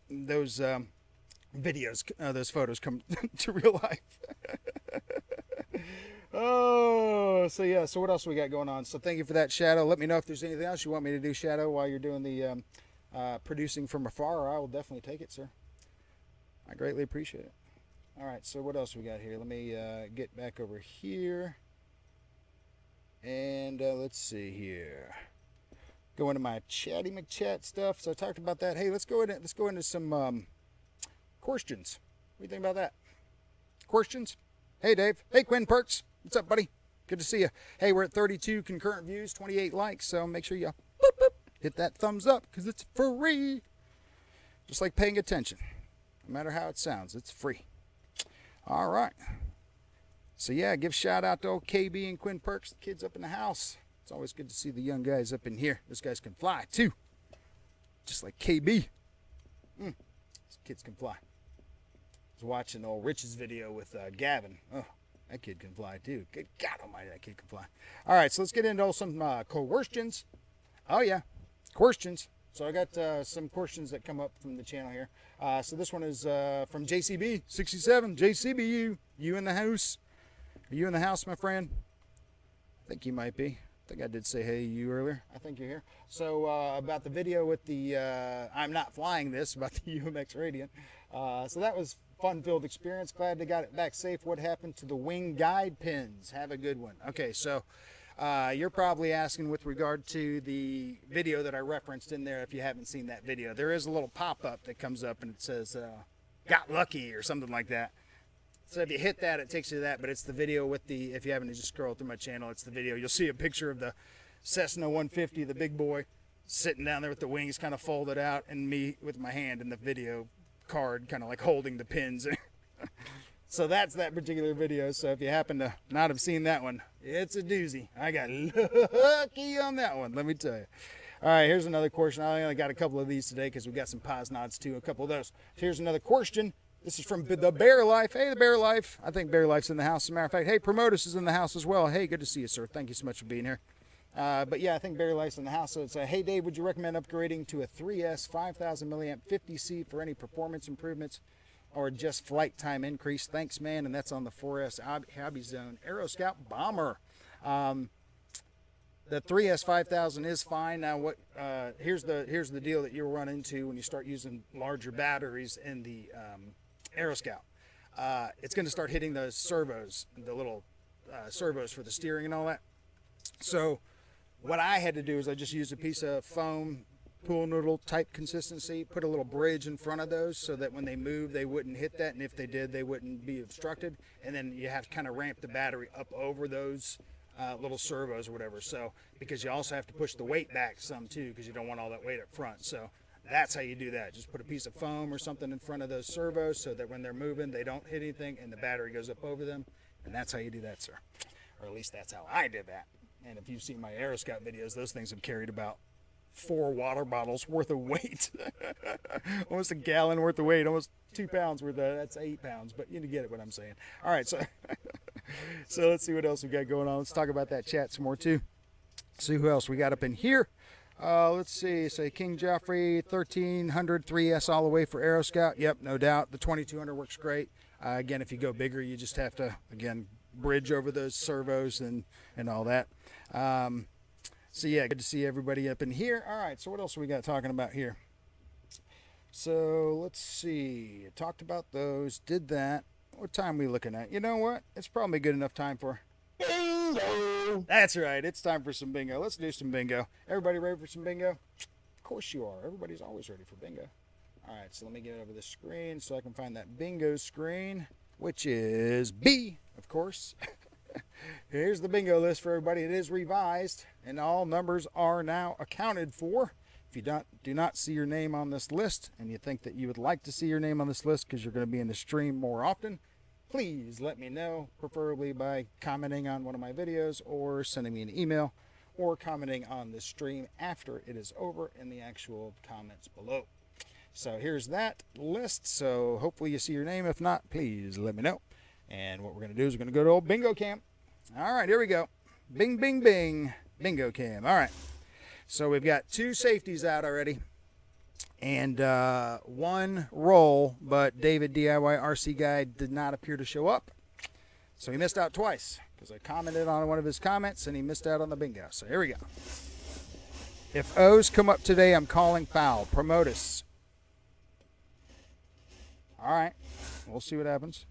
those videos, those photos come to real life. Oh, so yeah, so what else we got going on? So thank you for that, Shadow. Let me know if there's anything else you want me to do, Shadow, while you're doing the producing from afar. I will definitely take it, sir. I greatly appreciate it. All right, so what else we got here? Let me get back over here. And let's see here. Go into my Chatty McChat stuff. So I talked about that. Hey, let's go into some questions. What do you think about that? Questions? Hey, Dave. Hey, Quinn Perks. What's up, buddy? Good to see you. Hey, we're at 32 concurrent views, 28 likes. So make sure you boop, boop, hit that thumbs up because it's free. Just like paying attention. No matter how it sounds, it's free. All right. So yeah, give shout out to old KB and Quinn Perks, the kids up in the house. It's always good to see the young guys up in here. Those guys can fly too. Just like KB. These kids can fly. I was watching old Rich's video with Gavin. Oh, that kid can fly too. Good God almighty, that kid can fly. All right, so let's get into some questions. Oh yeah, questions. So I got some questions that come up from the channel here. So this one is from JCB67. JCB, you in the house? Are you in the house, my friend? I think you might be. I think I did say hey you earlier. I think you're here. So about the video with the I'm not flying this, about the UMX Radiant. So that was fun-filled experience. Glad they got it back safe. What happened to the wing guide pins? Have a good one. Okay, so you're probably asking with regard to the video that I referenced in there. If you haven't seen that video, there is a little pop-up that comes up and it says got lucky or something like that. So if you hit that, it takes you to that, but it's the video with the, if you happen to just scroll through my channel, it's the video. You'll see a picture of the Cessna 150, the big boy, sitting down there with the wings kind of folded out, and me with my hand in the video card kind of like holding the pins. So that's that particular video. So if you happen to not have seen that one, it's a doozy. I got lucky on that one, let me tell you. All right, here's another question. I only got a couple of these today because we got some pause nods too, a couple of those. Here's another question. This is from the Bear Life. Hey, the Bear Life. I think Bear Life's in the house. As a matter of fact, hey, Promotus is in the house as well. Hey, good to see you, sir. Thank you so much for being here. But yeah, I think Bear Life's in the house. So it's hey, Dave, would you recommend upgrading to a 3S 5000 milliamp 50C for any performance improvements or just flight time increase? Thanks, man. And that's on the 4S Hobby Zone Aero Scout Bomber. The 3S 5000 is fine. Now, what? Here's the deal that you'll run into when you start using larger batteries in the Aero Scout. It's going to start hitting those servos, the little servos for the steering and all that. So what I had to do is I just used a piece of foam, pool noodle type consistency, put a little bridge in front of those so that when they move, they wouldn't hit that. And if they did, they wouldn't be obstructed. And then you have to kind of ramp the battery up over those little servos or whatever. So, because you also have to push the weight back some too, because you don't want all that weight up front. So that's how you do that. Just put a piece of foam or something in front of those servos so that when they're moving, they don't hit anything and the battery goes up over them. And that's how you do that, sir. Or at least that's how I did that. And if you've seen my Aero Scout videos, those things have carried about 4 water bottles worth of weight. Almost a gallon worth of weight, almost 2 pounds worth of, that's 8 pounds, but you get it what I'm saying. All right, so so let's see what else we got going on. Let's talk about that chat some more too. See who else we got up in here. Let's see, say King Joffrey 1300 3S all the way for Aero Scout. Yep, no doubt. The 2200 works great. Again, if you go bigger, you just have to, again, bridge over those servos and all that. So yeah, good to see everybody up in here. All right, so what else we got talking about here? So let's see. Talked about those, did that. What time are we looking at? You know what? It's probably good enough time for bingo. That's right. It's time for some bingo. Let's do some bingo. Everybody ready for some bingo? Of course you are. Everybody's always ready for bingo. All right, so let me get over the screen so I can find that bingo screen, which is B, of course. Here's the bingo list for everybody. It is revised, and all numbers are now accounted for. If you do not see your name on this list, and you think that you would like to see your name on this list because you're going to be in the stream more often, please let me know, preferably by commenting on one of my videos or sending me an email or commenting on the stream after it is over in the actual comments below. So here's that list. So hopefully you see your name. If not, please let me know. And what we're going to do is we're going to go to old bingo camp. All right, here we go. Bing, bing, bing. Bingo cam. All right. So we've got 2 safeties out already, and 1 roll, but David DIY RC Guy did not appear to show up. So he missed out twice, because I commented on one of his comments, and he missed out on the bingo. So here we go. If O's come up today, I'm calling foul. Promotus. All right. We'll see what happens.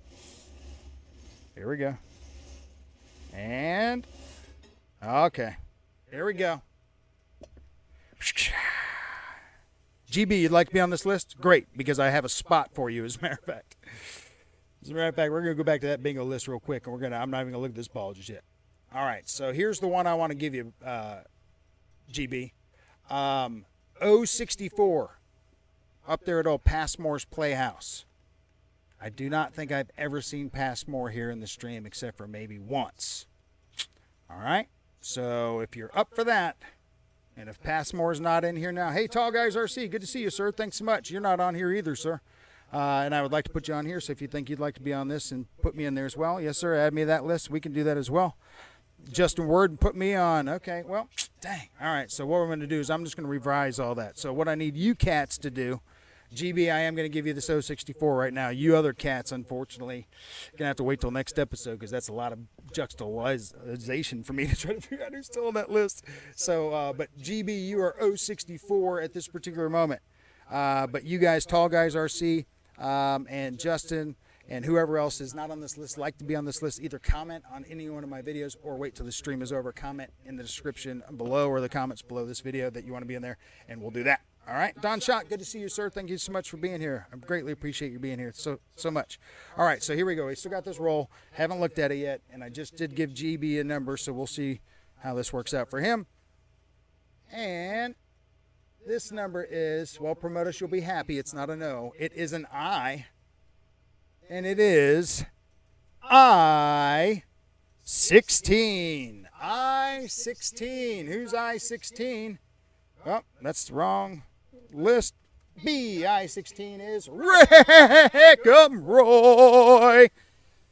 Here we go. And, okay. Here we go. GB, you'd like to be on this list? Great, because I have a spot for you, as a matter of fact. As a matter of fact, we're going to go back to that bingo list real quick, and I'm not even going to look at this ball just yet. All right, so here's the one I want to give you, GB. 064, up there at old Passmore's Playhouse. I do not think I've ever seen Passmore here in the stream except for maybe once. All right, so if you're up for that, and if Passmore's not in here now, hey, Tall Guys RC, good to see you, sir. Thanks so much. You're not on here either, sir. And I would like to put you on here, so if you think you'd like to be on this and put me in there as well, yes, sir, add me to that list. We can do that as well. Justin Word put me on. Okay, well, dang. All right, so what we're going to do is I'm just going to revise all that. So what I need you cats to do, GB, I am going to give you this 064 right now. You other cats, unfortunately, going to have to wait till next episode because that's a lot of juxtaposition for me to try to figure out who's still on that list. So, but GB, you are 064 at this particular moment. But you guys, Tall Guys RC, and Justin, and whoever else is not on this list, like to be on this list, either comment on any one of my videos or wait till the stream is over. Comment in the description below or the comments below this video that you want to be in there, and we'll do that. All right, Don Schott, good to see you, sir. Thank you so much for being here. I greatly appreciate you being here so much. All right, so here we go. We still got this roll. Haven't looked at it yet, and I just did give GB a number, so we'll see how this works out for him. And this number is, well, Promotus, you'll be happy. It's not a no. It is an I. And it is I-16. I-16. Who's I-16? Oh, that's the wrong list. B. I-16 is Wreckham Roy.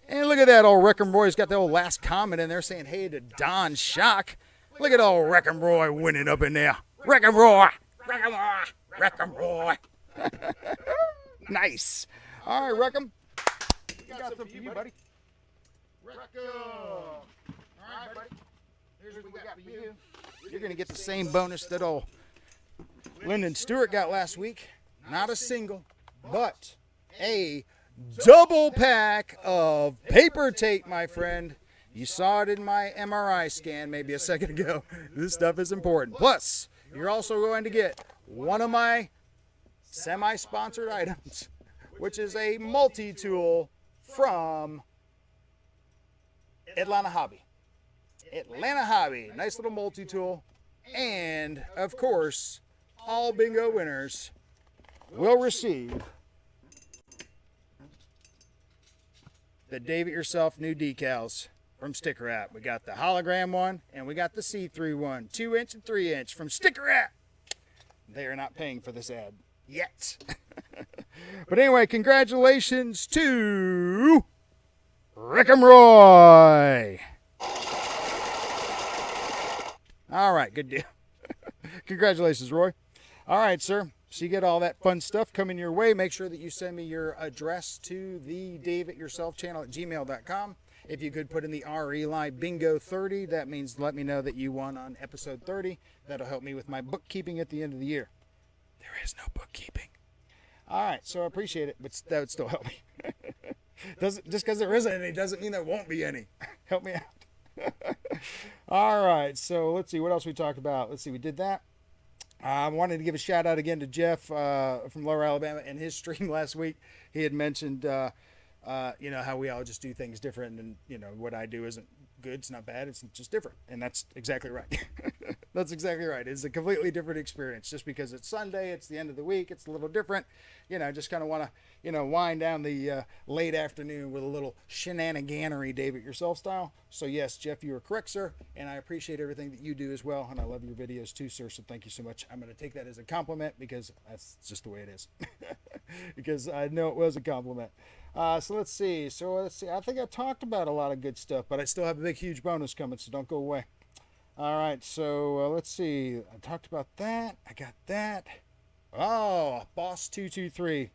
And look at that old Wreckham Roy's got the old last comment in there saying, hey to Don Shock. Look at old Wreckham Roy winning up in there. Wreckham Roy. Wreckham Roy. Wreckham Roy. Nice. All right, Wreckham. We got some for you, buddy. Wreckham. All right, buddy. Here's what we got for you. You're going to get the same bonus that old Lyndon Stewart got last week. Not a single, but a double pack of paper tape, my friend. You saw it in my MRI scan maybe a second ago. This stuff is important. Plus, you're also going to get one of my semi-sponsored items, which is a multi-tool from Atlanta Hobby. Atlanta Hobby, nice little multi-tool. And, of course, all bingo winners will receive the Dave It Yourself new decals from Sticker Wrap. We got the hologram one, and we got the see-through one, 2-inch and 3-inch from Sticker Wrap. They are not paying for this ad yet. But anyway, congratulations to Wreckham Roy. All right, good deal. Congratulations, Roy. All right, sir. So you get all that fun stuff coming your way. Make sure that you send me your address to thedaveityourselfhchannel at gmail.com. If you could put in the RELI Bingo 30, that means let me know that you won on episode 30. That'll help me with my bookkeeping at the end of the year. There is no bookkeeping. All right, so I appreciate it, but that would still help me. Just because there isn't any doesn't mean there won't be any. Help me out. All right, so let's see what else we talked about. Let's see, we did that. I wanted to give a shout out again to Jeff from Lower Alabama and his stream last week. He had mentioned, you know, how we all just do things different, and you know what I do isn't good, it's not bad, it's just different, and that's exactly right. That's exactly right. It's a completely different experience. Just because it's Sunday, it's the end of the week, it's a little different. You know, just kind of want to, you know, wind down the late afternoon with a little shenaniganery, Dave It Yourself style. So yes, Jeff, you are correct, sir, and I appreciate everything that you do as well, and I love your videos too, sir, so thank you so much. I'm going to take that as a compliment because that's just the way it is. Because I know it was a compliment. So let's see. I think I talked about a lot of good stuff, but I still have a big, huge bonus coming, so don't go away. All right, so let's see. I talked about that. I got that. Oh, Boss223.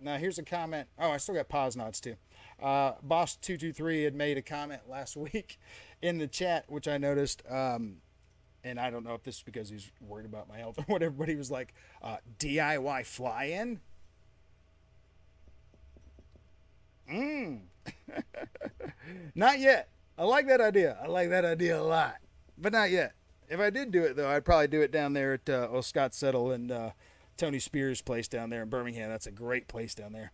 Now, here's a comment. Oh, I still got pause nods, too. Boss223 had made a comment last week in the chat, which I noticed. And I don't know if this is because he's worried about my health or whatever, but he was like, DIY fly-in? Not yet. I like that idea. I like that idea a lot, but not yet. If I did do it, though, I'd probably do it down there at Scott Settle and Tony Spears' place down there in Birmingham. That's a great place down there.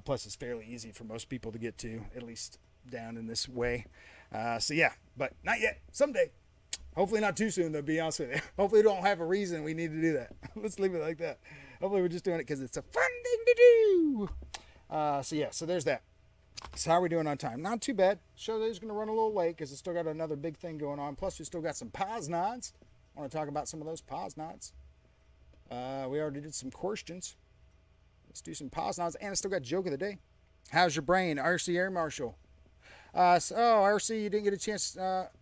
Plus, it's fairly easy for most people to get to, at least down in this way. So, yeah, but not yet. Someday. Hopefully not too soon, though, to be honest with you. Hopefully we don't have a reason we need to do that. Let's leave it like that. Hopefully we're just doing it because it's a fun thing to do. So, yeah, so there's that. So how are we doing on time? Not too bad. Show is going to run a little late because it's still got another big thing going on. Plus, we still got some pause nods. I want to talk about some of those pause nods. We already did some questions. Let's do some pause nods. And I still got joke of the day. How's your brain? RC Air Marshal. RC, you didn't get a chance.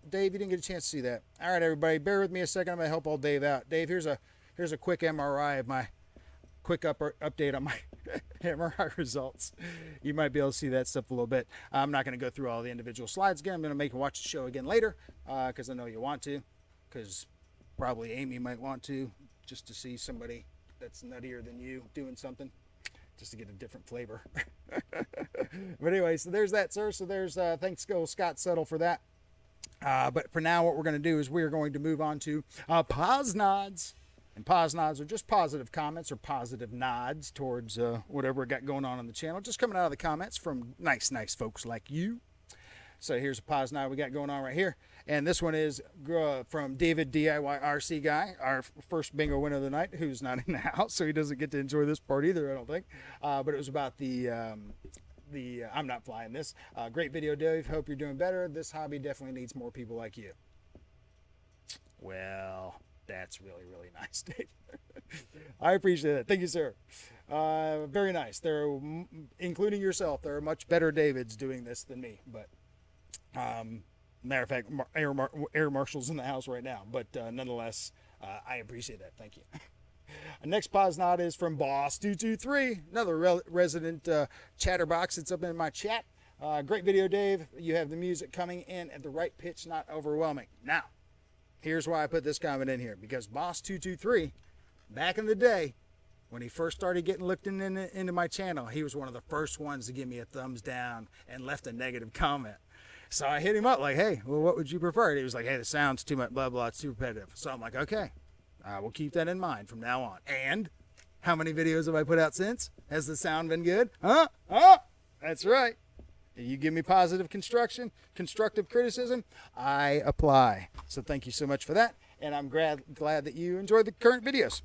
Dave, you didn't get a chance to see that. All right, everybody, bear with me a second. I'm going to help old Dave out. Dave, here's a quick MRI of my quick update on my MRI results. You might be able to see that stuff a little bit. I'm not going to go through all the individual slides again. I'm going to make you watch the show again later because I know you want to, because probably Amy might want to, just to see somebody that's nuttier than you doing something, just to get a different flavor. But anyway, so there's that, sir. So there's thanks go Scott Settle for that. But for now, what we're going to do is we're going to move on to pause nods. And pause nods are just positive comments or positive nods towards whatever we got going on the channel. Just coming out of the comments from nice folks like you. So here's a pause nod we got going on right here. And this one is from David DIY RC Guy, our first bingo winner of the night, who's not in the house, so he doesn't get to enjoy this part either, I don't think. But it was about the I'm not flying this. Great video, Dave. Hope you're doing better. This hobby definitely needs more people like you. Well, that's really, really nice, Dave. I appreciate it. Thank you, sir. Very nice. Including yourself, there are much better Davids doing this than me. But matter of fact, air marshals in the house right now. But nonetheless, I appreciate that. Thank you. Next pause nod is from Boss223, another resident chatterbox that's up in my chat. Great video, Dave. You have the music coming in at the right pitch, not overwhelming. Now, here's why I put this comment in here. Because Boss223, back in the day, when he first started getting looked into my channel, he was one of the first ones to give me a thumbs down and left a negative comment. So I hit him up like, hey, well, what would you prefer? And he was like, hey, the sound's too much, blah, blah, it's too repetitive. So I'm like, okay, I will keep that in mind from now on. And how many videos have I put out since? Has the sound been good? Huh? That's right. If you give me positive constructive criticism, I apply. So thank you so much for that. And I'm glad that you enjoyed the current videos.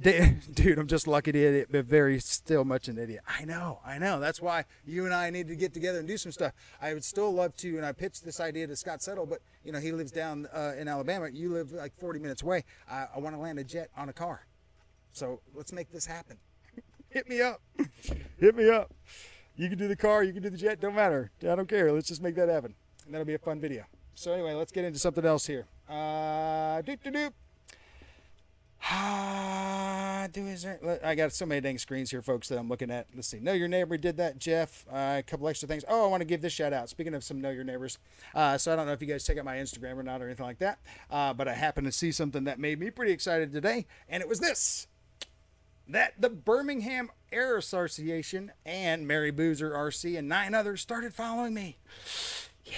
Dude, I'm just lucky to idiot, but very still much an idiot. I know. That's why you and I need to get together and do some stuff. I would still love to, and I pitched this idea to Scott Settle, but you know he lives down in Alabama. You live like 40 minutes away. I want to land a jet on a car. So let's make this happen. Hit me up. Hit me up. You can do the car, you can do the jet, don't matter. I don't care. Let's just make that happen. And that'll be a fun video. So anyway, let's get into something else here. I got so many dang screens here, folks, that I'm looking at. Let's see. Know Your Neighbor did that, Jeff. A couple extra things. Oh, I want to give this shout out. Speaking of some Know Your Neighbors. So I don't know if you guys check out my Instagram or not or anything like that. But I happened to see something that made me pretty excited today. And it was this. That the Birmingham Air Association and Mary Boozer RC and 9 others started following me. Yeah.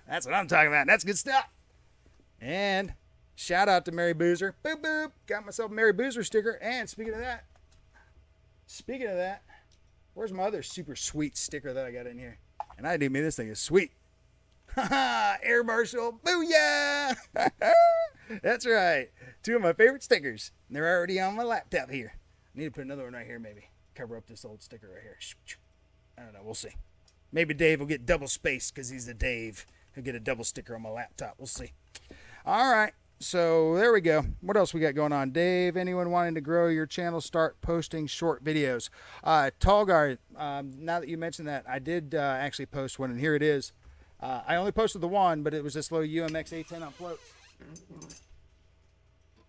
That's what I'm talking about. That's good stuff. And shout out to Mary Boozer. Boop, boop. Got myself a Mary Boozer sticker. And speaking of that, where's my other super sweet sticker that I got in here? And I do mean this thing is sweet. Haha, Air Marshal. Booyah! That's right. 2 of my favorite stickers. And they're already on my laptop here. I need to put another one right here, maybe. Cover up this old sticker right here. I don't know. We'll see. Maybe Dave will get double space because he's the Dave. He'll get a double sticker on my laptop. We'll see. All right. So there we go. What else we got going on? Dave, anyone wanting to grow your channel, start posting short videos. Tall Guy, now that you mentioned that, I did actually post one, and here it is. I only posted the one, but it was this little UMX A10 on float.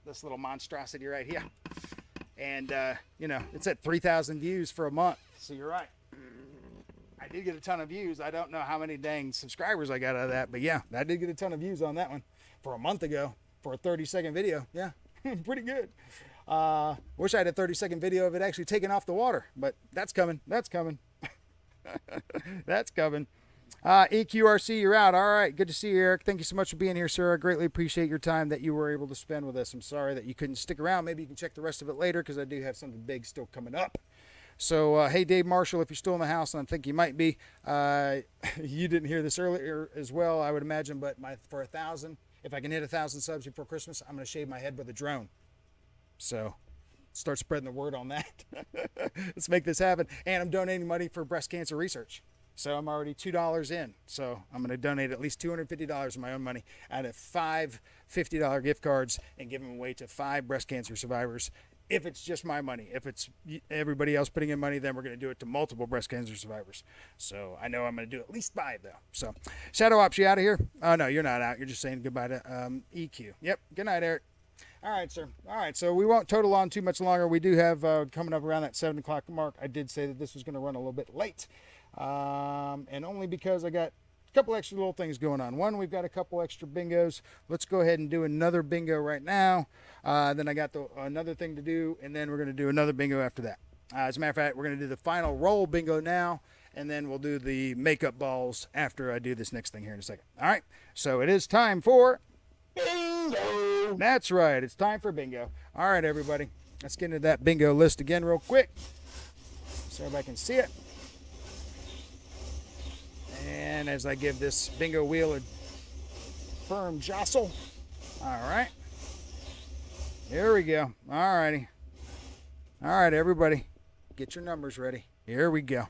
This little monstrosity right here. And, you know, it's at 3,000 views for a month. So you're right. I did get a ton of views. I don't know how many dang subscribers I got out of that. But, yeah, I did get a ton of views on that one for a month ago for a 30-second video. Yeah, pretty good. Wish I had a 30-second video of it actually taking off the water. But that's coming. That's coming. That's coming. EQRC, you're out. All right. Good to see you, Eric. Thank you so much for being here, sir. I greatly appreciate your time that you were able to spend with us. I'm sorry that you couldn't stick around. Maybe you can check the rest of it later because I do have something big still coming up. So, hey, Dave Marshall, if you're still in the house, and I think you might be, you didn't hear this earlier as well, I would imagine, but for 1,000, if I can hit 1,000 subs before Christmas, I'm going to shave my head with a drone. So, start spreading the word on that. Let's make this happen. And I'm donating money for breast cancer research. So I'm already $2 in. So I'm going to donate at least $250 of my own money out of 5 $50 gift cards and give them away to 5 breast cancer survivors. If it's just my money, if it's everybody else putting in money, then we're going to do it to multiple breast cancer survivors. So I know I'm going to do at least 5 though. So Shadow Ops, you out of here? Oh no, you're not out. You're just saying goodbye to EQ. Yep. Good night, Eric. All right, sir. All right, so we won't total on too much longer. We do have coming up around that 7 o'clock mark. I did say that this was going to run a little bit late. And only because I got a couple extra little things going on. One, we've got a couple extra bingos. Let's go ahead and do another bingo right now. Then I got another thing to do, and then we're going to do another bingo after that. As a matter of fact, we're going to do the final roll bingo now, and then we'll do the makeup balls after I do this next thing here in a second. All right, so it is time for bingo. That's right, it's time for bingo. All right, everybody, let's get into that bingo list again real quick so everybody can see it. And as I give this bingo wheel a firm jostle. All right. Here we go. All righty. All right, everybody. Get your numbers ready. Here we go.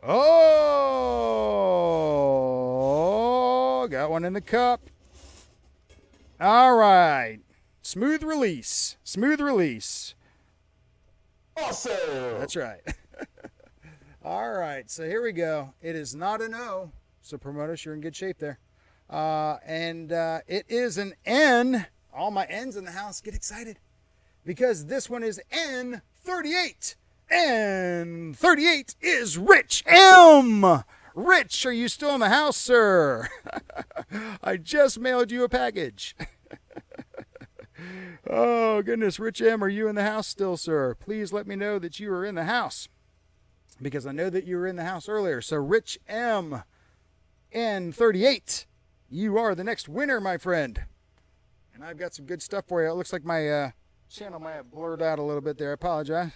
Oh, got one in the cup. All right. Smooth release. Smooth release. Awesome. That's right. All right, so here we go. It is not an O, so promoters, you're in good shape there. It is an N. All my N's in the house, get excited. Because this one is N38. N38 is Rich M. Rich, are you still in the house, sir? I just mailed you a package. Oh, goodness, Rich M, are you in the house still, sir? Please let me know that you are in the house, because I know that you were in the house earlier. So Rich M, N38, you are the next winner, my friend. And I've got some good stuff for you. It looks like my channel might have blurred out a little bit there. I apologize.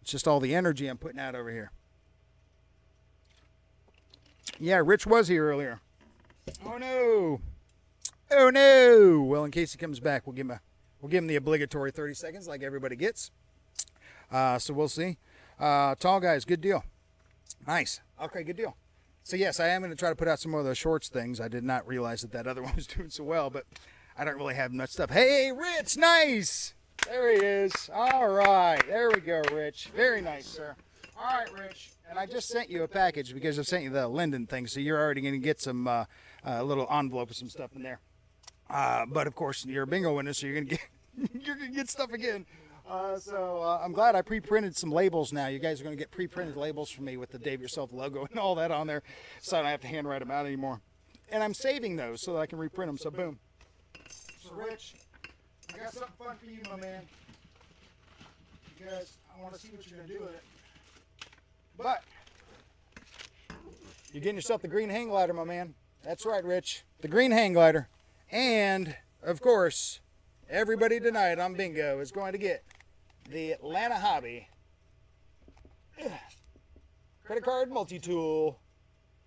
It's just all the energy I'm putting out over here. Yeah, Rich was here earlier. Oh no. Oh no. Well, in case he comes back, we'll give him the obligatory 30 seconds like everybody gets. So we'll see. Tall guys, good deal. Nice. Okay, good deal. So yes, I am going to try to put out some more of those shorts things. I did not realize that other one was doing so well, but I don't really have much stuff. Hey, Rich, nice. There he is. All right, there we go, Rich. Very nice, sir. All right, Rich. And I just sent you a package because I've sent you the Linden thing, so you're already going to get some little envelope with some stuff in there. But of course, you're a bingo winner, so you're going to get stuff again. I'm glad I pre-printed some labels now. You guys are going to get pre-printed labels from me with the Dave Yourself logo and all that on there, so I don't have to handwrite them out anymore. And I'm saving those so that I can reprint them, so boom. So Rich, I got something fun for you, my man, because I want to see what you're going to do with it. But you're getting yourself the green hang glider, my man. That's right, Rich. The green hang glider. And, of course, everybody tonight on bingo is going to get the Atlanta Hobby credit card multi-tool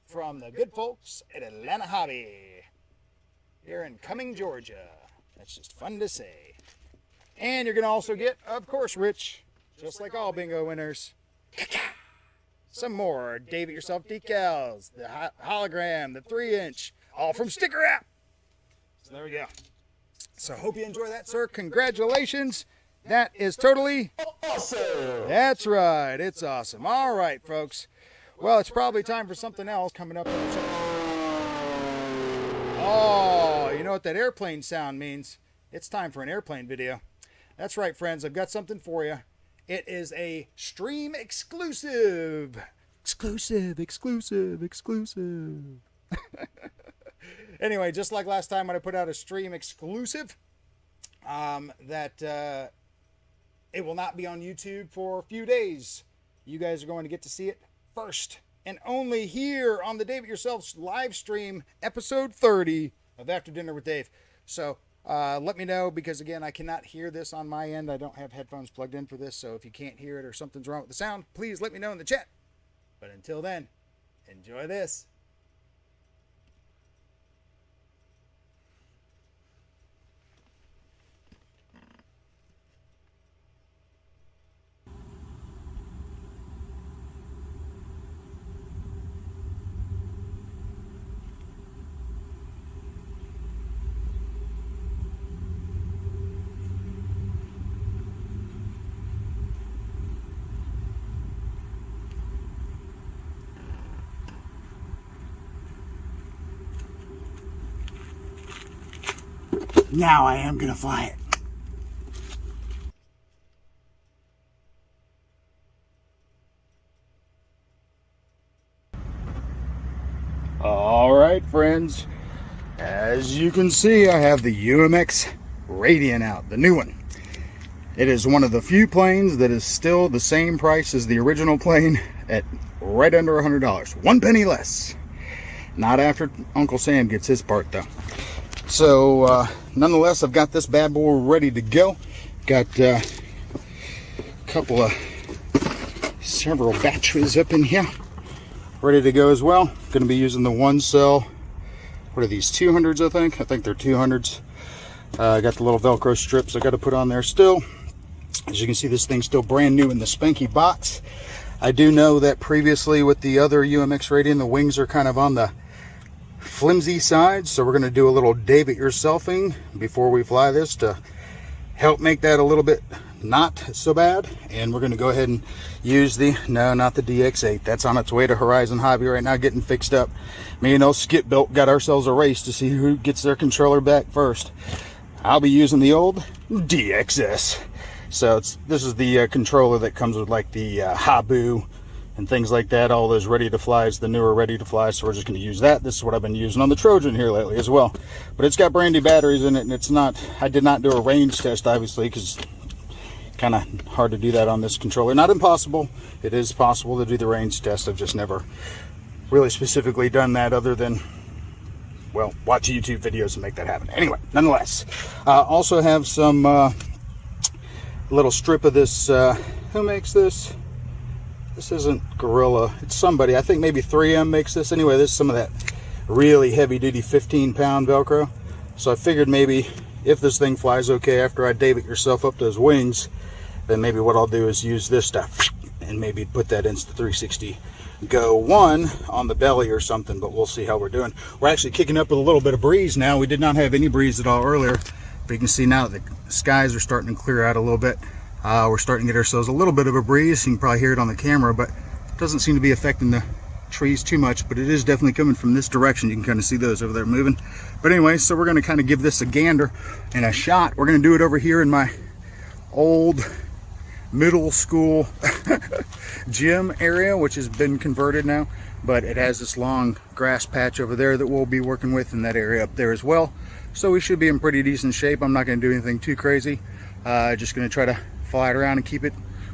from the good folks at Atlanta Hobby here in Cumming, Georgia. That's just fun to say. And you're going to also get, of course, Rich, just like all bingo winners, some more Dave It Yourself decals, the hologram, the 3-inch, all from Sticker App. So there we go. So hope you enjoy that, sir. Congratulations. That is totally awesome. That's right. It's awesome. All right, folks. Well, it's probably time for something else coming up. Oh, you know what that airplane sound means? It's time for an airplane video. That's right, friends. I've got something for you. It is a stream exclusive. Exclusive. Anyway, just like last time when I put out a stream exclusive, it will not be on YouTube for a few days. You guys are going to get to see it first and only here on the Dave It Yourself live stream, episode 30 of After Dinner with Dave. So let me know, because again, I cannot hear this on my end. I don't have headphones plugged in for this, so if you can't hear it or something's wrong with the sound, please let me know in the chat. But until then, enjoy this. Now I am gonna fly it. All right, friends. As you can see, I have the UMX Radiant out, the new one. It is one of the few planes that is still the same price as the original plane at right under $100. 1 penny less. Not after Uncle Sam gets his part, though. So, nonetheless, I've got this bad boy ready to go. Got a couple of several batteries up in here ready to go as well. Going to be using the one cell. What are these, 200s? I think they're 200s. I got the little Velcro strips I got to put on there still. As you can see, this thing's still brand new in the spanky box. I do know that previously with the other UMX Radiant, the wings are kind of on the flimsy side, so we're going to do a little Dave It Yourselfing before we fly this to help make that a little bit not so bad. And we're going to go ahead and use not the DX8. That's on its way to Horizon Hobby right now, getting fixed up. Me and old Skip Built got ourselves a race to see who gets their controller back first. I'll be using the old DXS. So this is the controller that comes with like the Habu and things like that. All those ready to flies, the newer ready to fly. So we're just going to use that. This is what I've been using on the Trojan here lately as well. But it's got brand new batteries in it, and it's not, I did not do a range test obviously, because kind of hard to do that on this controller. Not impossible. It is possible to do the range test. I've just never really specifically done that, other than, well, watch YouTube videos and make that happen. Anyway, nonetheless, also have some little strip of this. Who makes this? This isn't Gorilla. It's somebody. I think maybe 3M makes this. Anyway, this is some of that really heavy-duty 15-pound Velcro. So I figured maybe if this thing flies okay after I Dave It Yourself up those wings, then maybe what I'll do is use this stuff and maybe put that Insta360 Go 1 on the belly or something, but we'll see how we're doing. We're actually kicking up with a little bit of breeze now. We did not have any breeze at all earlier, but you can see now that the skies are starting to clear out a little bit. We're starting to get ourselves a little bit of a breeze. You can probably hear it on the camera, but it doesn't seem to be affecting the trees too much, but it is definitely coming from this direction. You can kind of see those over there moving. But anyway, so we're going to kind of give this a gander and a shot. We're going to do it over here in my old middle school gym area, which has been converted now, but it has this long grass patch over there that we'll be working with in that area up there as well. So we should be in pretty decent shape. I'm not going to do anything too crazy. Just going to try to fly it around and keep it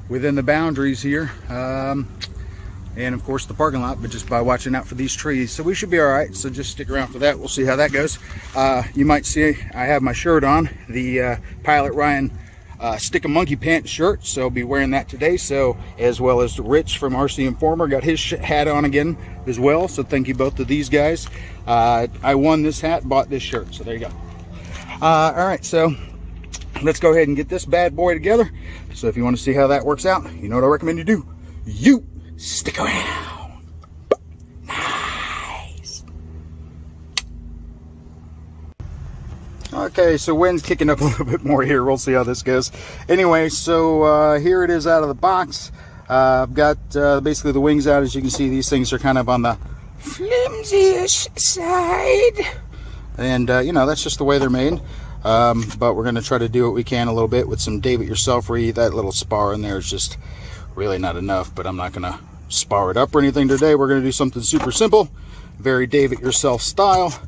within the boundaries here, and of course the parking lot, but just by watching out for these trees. So we should be all right. So just stick around for that. We'll see how that goes. You might see I have my shirt on, the Pilot Ryan Stick a Monkey Pants shirt, so I'll be wearing that today. So, as well as Rich from RC Informer got his hat on again as well. So thank you both to these guys. I won this hat, bought this shirt, so there you go. All right, so let's go ahead and get this bad boy together. So if you want to see how that works out, you know what I recommend you do. You stick around. Nice. Okay, so wind's kicking up a little bit more here. We'll see how this goes. Anyway, so here it is out of the box. I've got basically the wings out. As you can see, these things are kind of on the flimsy-ish side. And, you know, that's just the way they're made. But we're going to try to do what we can a little bit with some Dave It Yourself Re. That little spar in there is just really not enough, but I'm not going to spar it up or anything today. We're going to do something super simple, very Dave It Yourself style.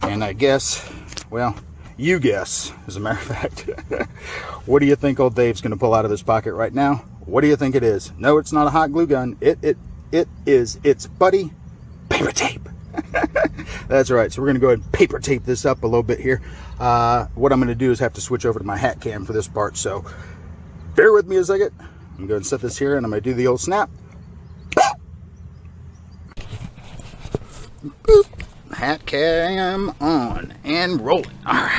And I guess, well, you guess, as a matter of fact. What do you think old Dave's going to pull out of his pocket right now? What do you think it is? No, it's not a hot glue gun. It is its buddy, paper tape. That's right. So we're going to go ahead and paper tape this up a little bit here. What I'm going to do is have to switch over to my hat cam for this part. So bear with me a second. I'm going to set this here and I'm going to do the old snap. Boop. Hat cam on and rolling. All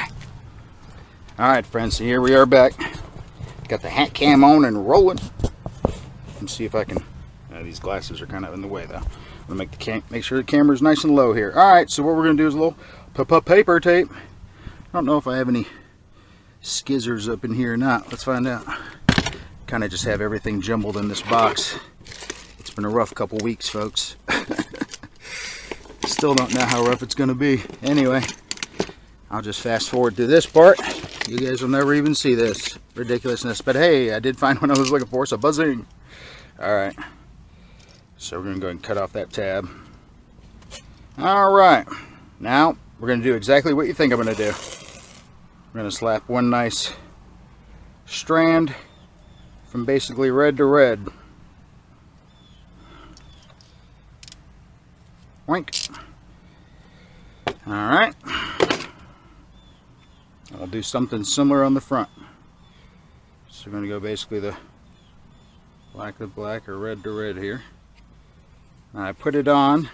right, friends. So here we are back. Got the hat cam on and rolling. Let's see if I can. These glasses are kind of in the way though. I'm gonna make sure the camera's nice and low here. All right. So what we're gonna do is a little paper tape. I don't know if I have any skizzers up in here or not. Let's find out. Kind of just have everything jumbled in this box. It's been a rough couple weeks, folks. Still don't know how rough it's going to be. Anyway, I'll just fast forward to this part. You guys will never even see this ridiculousness. But hey, I did find what I was looking for, so buzzing. Alright. So we're going to go ahead and cut off that tab. Alright. Now, we're going to do exactly what you think I'm going to do. We're going to slap one nice strand from basically red to red. Wink. Alright. And we'll do something similar on the front. So we're going to go basically the black to black or red to red here. And I put it on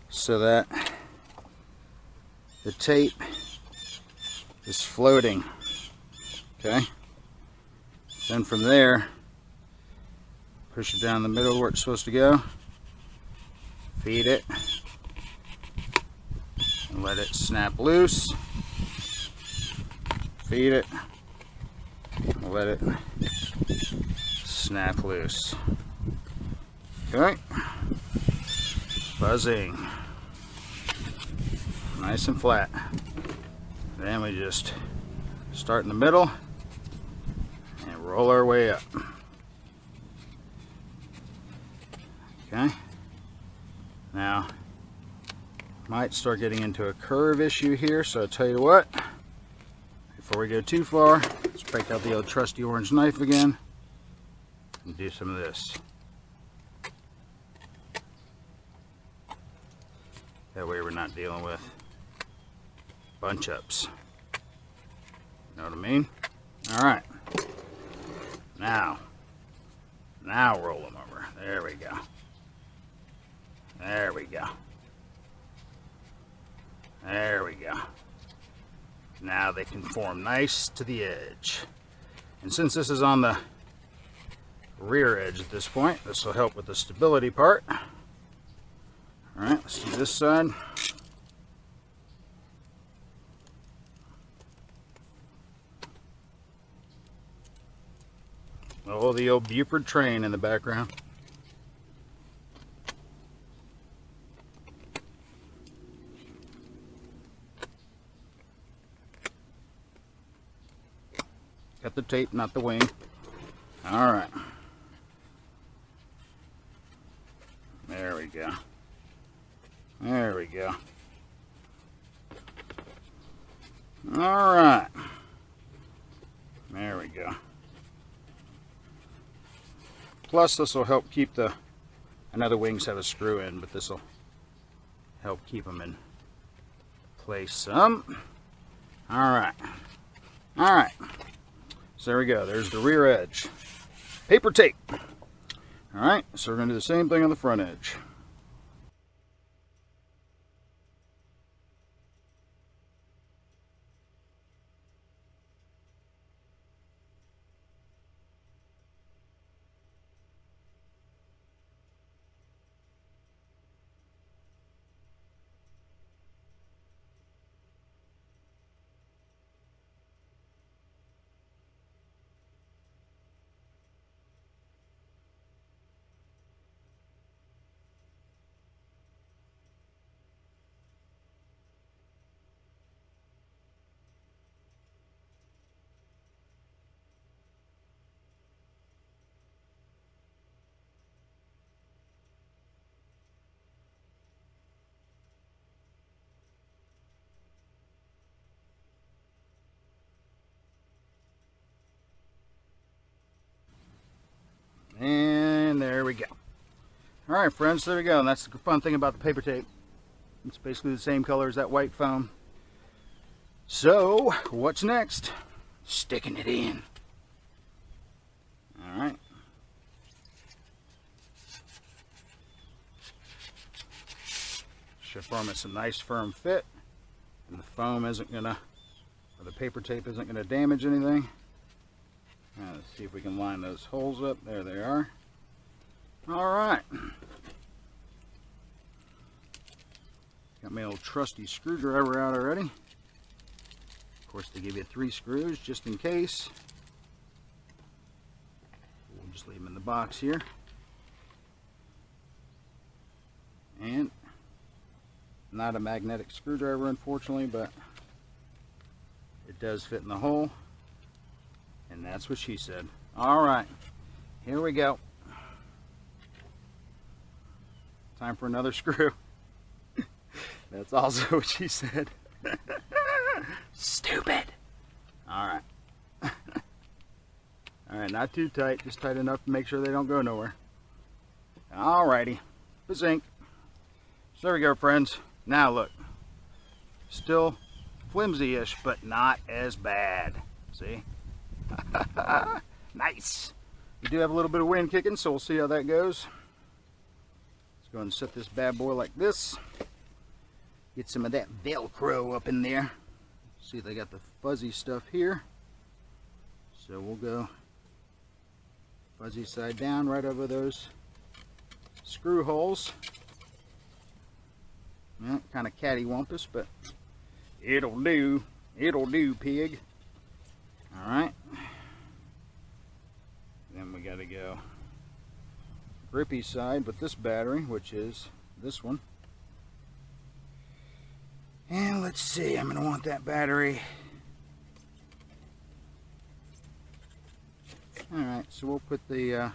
so that the tape is floating. Okay. Then from there, push it down the middle where it's supposed to go. Feed it and let it snap loose. Feed it and let it snap loose. Okay. Buzzing. Nice and flat. Then we just start in the middle and roll our way up. Okay. Now, might start getting into a curve issue here, so I'll tell you what, before we go too far, let's break out the old trusty orange knife again and do some of this. That way we're not dealing with bunch ups. You know what I mean? Alright. Now roll them over. There we go. There we go. There we go. Now they can form nice to the edge. And since this is on the rear edge at this point, this will help with the stability part. Alright, let's do this side. Oh, the old Buford train in the background. Got the tape, not the wing. All right. There we go. There we go. All right. There we go. Plus, this will help keep the, I know the wings have a screw in, but this will help keep them in place some. All right. All right. So there we go. There's the rear edge. Paper tape. All right. So we're going to do the same thing on the front edge. we go. All right, friends, there we go. And that's the fun thing about the paper tape. It's basically the same color as that white foam. So, what's next? Sticking it in. All right. Should form us a nice firm fit, and the foam isn't gonna, or the paper tape isn't gonna damage anything. Now, let's see if we can line those holes up. There they are. All right. Got my old trusty screwdriver out already. Of course, they give you 3 screws just in case. We'll just leave them in the box here. And not a magnetic screwdriver, unfortunately, but it does fit in the hole. And that's what she said. All right, here we go. Time for another screw. That's also what she said. Stupid. All right. All right, not too tight, just tight enough to make sure they don't go nowhere. All righty, bazink. So there we go, friends. Now look, still flimsy-ish, but not as bad. See? Nice. We do have a little bit of wind kicking, so we'll see how that goes. Let's go ahead and set this bad boy like this. Get some of that Velcro up in there. See, they got the fuzzy stuff here. So we'll go fuzzy side down right over those screw holes. Well, kind of cattywampus, but it'll do. It'll do, pig. All right. Then we got to go grippy side with this battery, which is this one. And let's see, I'm going to want that battery. All right, so we'll put the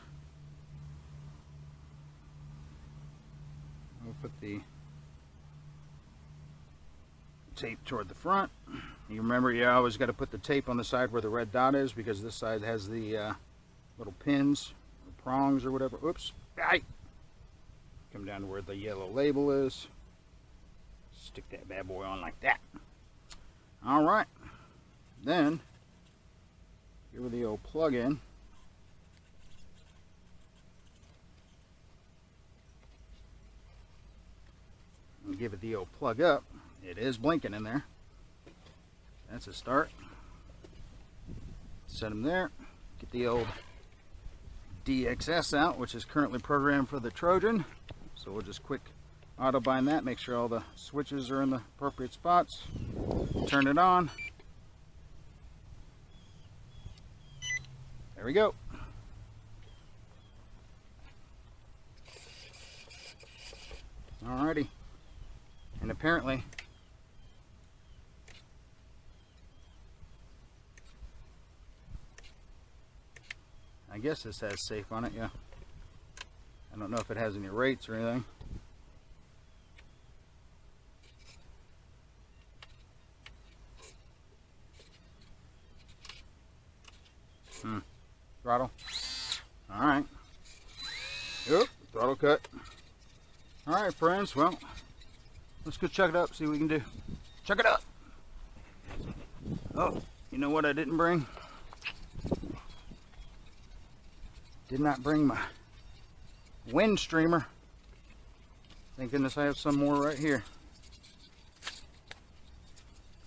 tape toward the front. You remember, you always got to put the tape on the side where the red dot is, because this side has the little pins or prongs or whatever. Oops. Aye. Come down to where the yellow label is. Stick that bad boy on like that. All right. Then give her the old plug in. And give it the old plug up. It is blinking in there. That's a start. Set them there. Get the old DXS out, which is currently programmed for the Trojan. So we'll just quick auto bind that, make sure all the switches are in the appropriate spots. Turn it on. There we go. Alrighty. And apparently I guess this has safe on it, yeah. I don't know if it has any rates or anything. Throttle. Alright. Oop, throttle cut. Alright, friends, well, let's go check it up, see what we can do. Check it up! Oh, you know what I didn't bring? Did not bring my wind streamer. Thank goodness I have some more right here,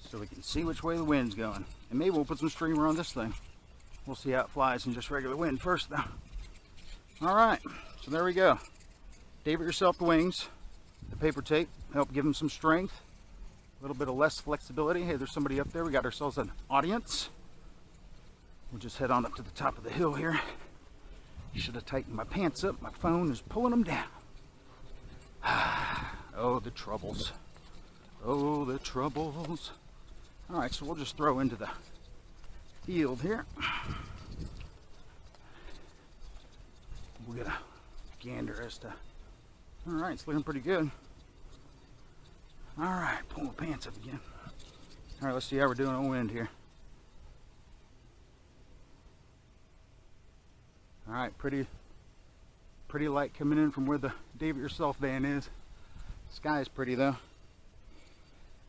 so we can see which way the wind's going. And maybe we'll put some streamer on this thing. We'll see how it flies in just regular wind first, though. All right, so there we go. Dave It Yourself the wings. The paper tape help give them some strength, a little bit of less flexibility. Hey, there's somebody up there. We got ourselves an audience. We'll just head on up to the top of the hill here. Should have tightened my pants up. My phone is pulling them down. Oh, the troubles. Oh, the troubles. All right, so we'll just throw into the field here. We'll get a gander as to. All right, it's looking pretty good. All right, pull my pants up again. All right, let's see how we're doing on wind here. All right, pretty pretty light coming in from where the Dave It Yourself van is. Sky is pretty though.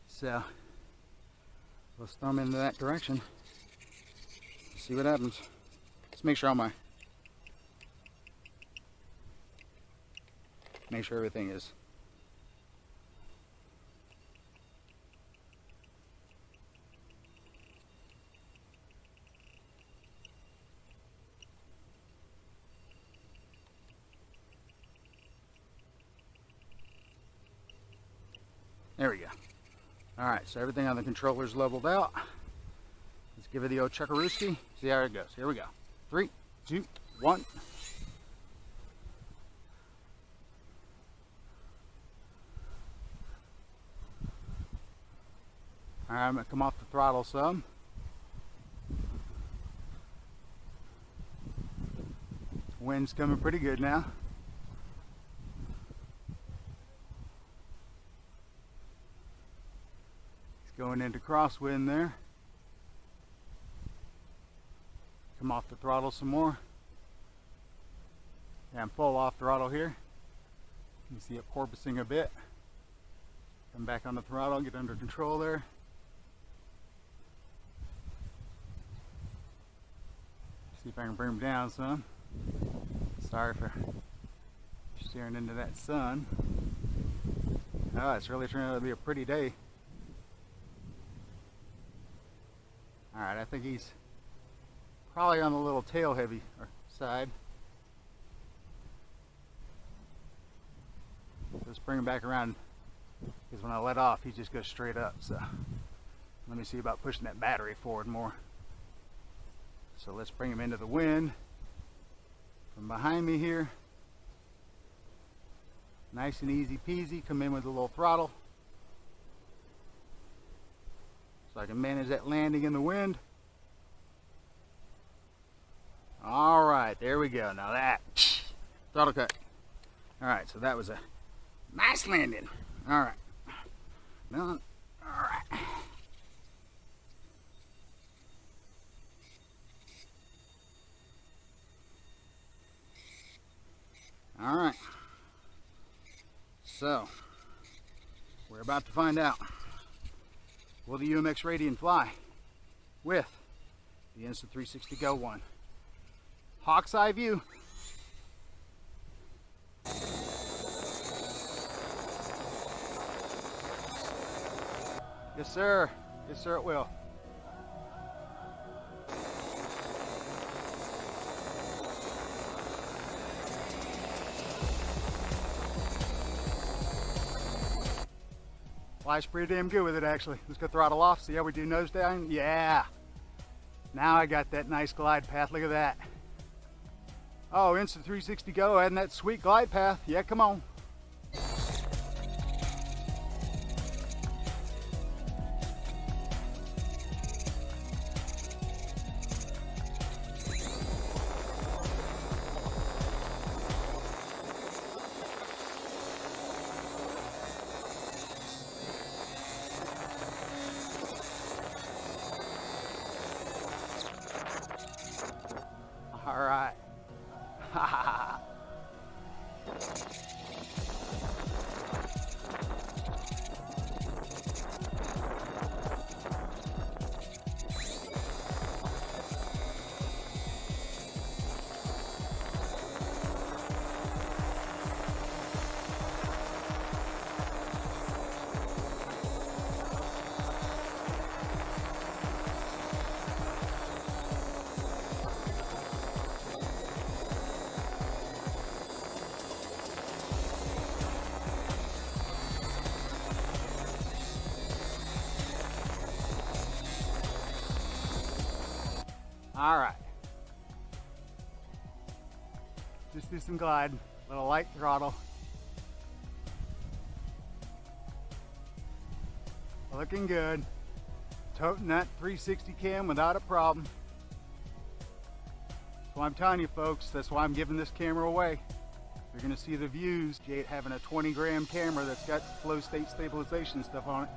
So let's throw them into that direction. See what happens. Let's make sure everything is. There we go. Alright, so everything on the controller's leveled out. Let's give it the old Cherokee. See how it goes. Here we go. 3, 2, 1. Alright, I'm going to come off the throttle some. Wind's coming pretty good now. Going into crosswind there. Come off the throttle some more. Yeah, I'm full off throttle here. You can see it porpoising a bit. Come back on the throttle, get under control there. See if I can bring them down some. Sorry for staring into that sun. Oh, it's really turning out to be a pretty day. Alright, I think he's probably on the little tail heavy side. Let's bring him back around, because when I let off he just goes straight up. So let me see about pushing that battery forward more. So let's bring him into the wind from behind me here. Nice and easy peasy. Come in with a little throttle so I can manage that landing in the wind. Alright, there we go. Now that throttle cut. Alright, so that was a nice landing. Alright. Alright. Alright. So we're about to find out. Will the UMX Radian fly with the Insta360 Go 1? Hawk's eye view. Yes, sir. Yes, sir, it will. Flies pretty damn good with it, actually. Let's go throttle off. See how we do nose down? Yeah. Now I got that nice glide path. Look at that. Oh, Insta360 Go adding that sweet glide path. Yeah, come on. All right. All right. Just do some glide, little light throttle. Looking good. Toting that 360 cam without a problem. That's why I'm telling you folks, that's why I'm giving this camera away. You're gonna see the views, having a 20-gram camera that's got flow state stabilization stuff on it.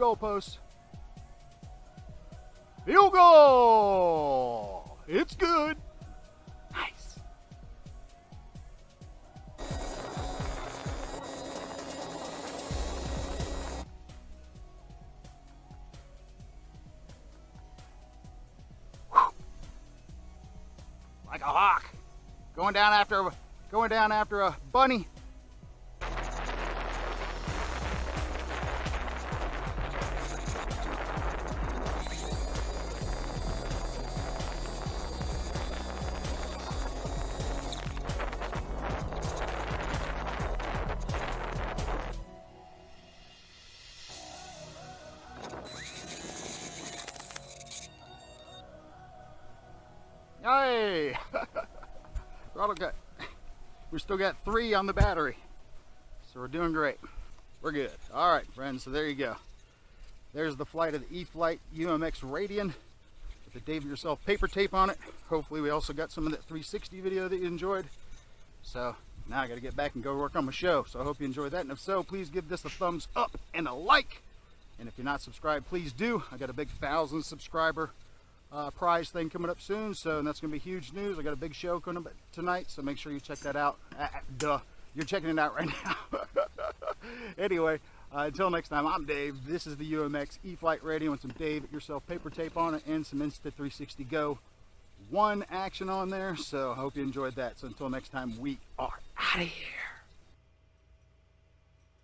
goalpost. Field goal! It's good. Nice. Whew. Like a hawk. Going down after a bunny. Hey! Throttle cut. We still got 3 on the battery. So we're doing great. We're good. Alright, friends, so there you go. There's the flight of the E-flite UMX Radian with the Dave It Yourself paper tape on it. Hopefully we also got some of that 360 video that you enjoyed. So now I got to get back and go work on my show. So I hope you enjoyed that. And if so, please give this a thumbs up and a like. And if you're not subscribed, please do. I got a big 1,000 subscriber prize thing coming up soon, so that's gonna be huge news. I got a big show coming up tonight, so make sure you check that out. You're checking it out right now. Anyway, until next time, I'm Dave. This is the UMX E-flite radio with some Dave It Yourself paper tape on it and some Insta360 Go 1 action on there. So I hope you enjoyed that. So until next time, we are out of here.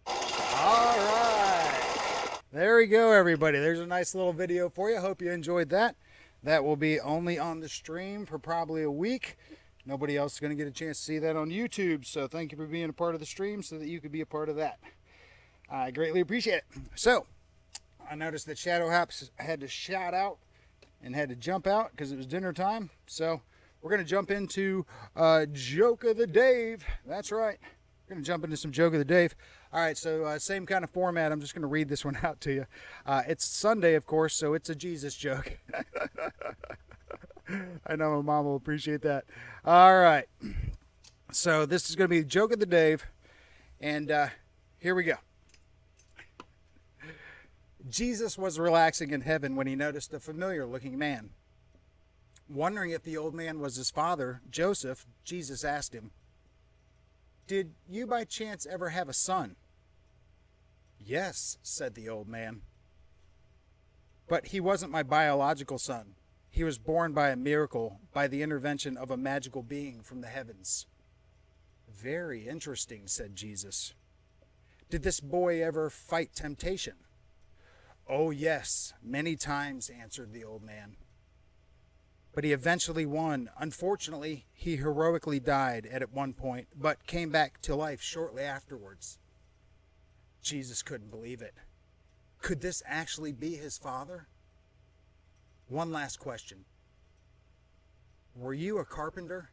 All right, there we go, everybody. There's a nice little video for you. Hope you enjoyed that. That will be only on the stream for probably a week. Nobody else is going to get a chance to see that on YouTube. So thank you for being a part of the stream so that you could be a part of that. I greatly appreciate it. So I noticed that Shadow Hops had to shout out and had to jump out because it was dinner time. So we're going to jump into Joke of the Dave. That's right. We're going to jump into some Joke of the Dave. All right, so same kind of format. I'm just going to read this one out to you. It's Sunday, of course, so it's a Jesus joke. I know my mom will appreciate that. All right. So this is going to be Joke of the Dave, and here we go. Jesus was relaxing in heaven when he noticed a familiar-looking man. Wondering if the old man was his father, Joseph, Jesus asked him, "Did you by chance ever have a son?" "Yes," said the old man. "But he wasn't my biological son. He was born by a miracle, by the intervention of a magical being from the heavens." "Very interesting," said Jesus. "Did this boy ever fight temptation?" "Oh, yes, many times," answered the old man. "But he eventually won. Unfortunately, he heroically died at one point, but came back to life shortly afterwards." Jesus couldn't believe it. Could this actually be his father? One last question. "Were you a carpenter?"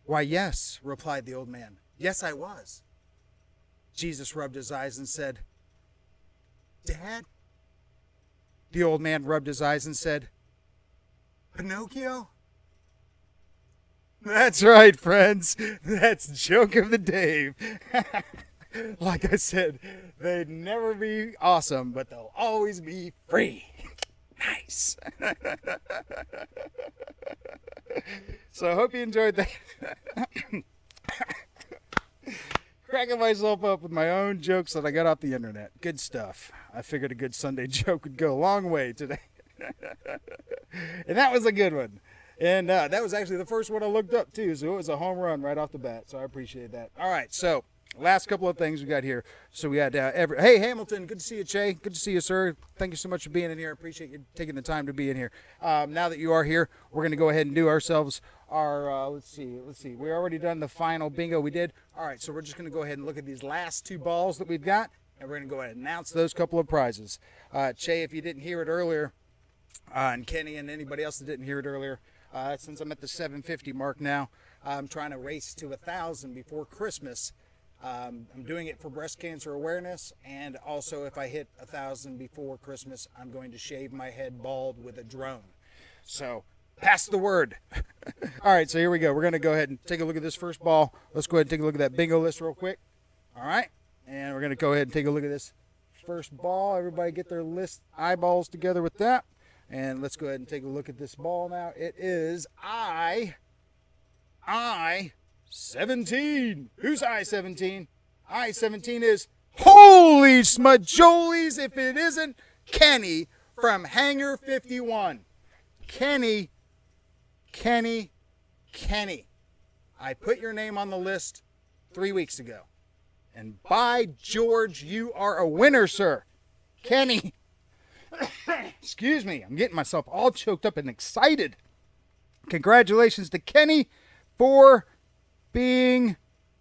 "Why, yes," replied the old man. "Yes, I was." Jesus rubbed his eyes and said, "Dad?" The old man rubbed his eyes and said, "Pinocchio?" That's right, friends. That's Joke of the Dave. Like I said, they'd never be awesome, but they'll always be free. Nice. So I hope you enjoyed that. Cracking myself up with my own jokes that I got off the internet. Good stuff. I figured a good Sunday joke would go a long way today. And that was a good one. And that was actually the first one I looked up too, so it was a home run right off the bat, so I appreciate that. All right, so last couple of things we got here. So we got hey Hamilton, good to see you, Che. Good to see you, sir. Thank you so much for being in here. I appreciate you taking the time to be in here. Now that you are here, we're going to go ahead and do ourselves our let's see. We already done the final bingo we did. All right, so we're just going to go ahead and look at these last 2 balls that we've got, and we're going to go ahead and announce those couple of prizes. Che, if you didn't hear it earlier, and Kenny and anybody else that didn't hear it earlier, since I'm at the 750 mark now, I'm trying to race to 1,000 before Christmas. I'm doing it for breast cancer awareness, and also if I hit 1,000 before Christmas, I'm going to shave my head bald with a drone. So pass the word. All right, so here we go. We're going to go ahead and take a look at this first ball. Let's go ahead and take a look at that bingo list real quick. All right, and we're going to go ahead and take a look at this first ball. Everybody get their list eyeballs together with that. And let's go ahead and take a look at this ball now. It is I-17. Who's I-17? I-17 is, holy smajolies, if it isn't Kenny from Hangar 51. Kenny. I put your name on the list 3 weeks ago. And by George, you are a winner, sir. Kenny. Excuse me. I'm getting myself all choked up and excited. Congratulations to Kenny for being...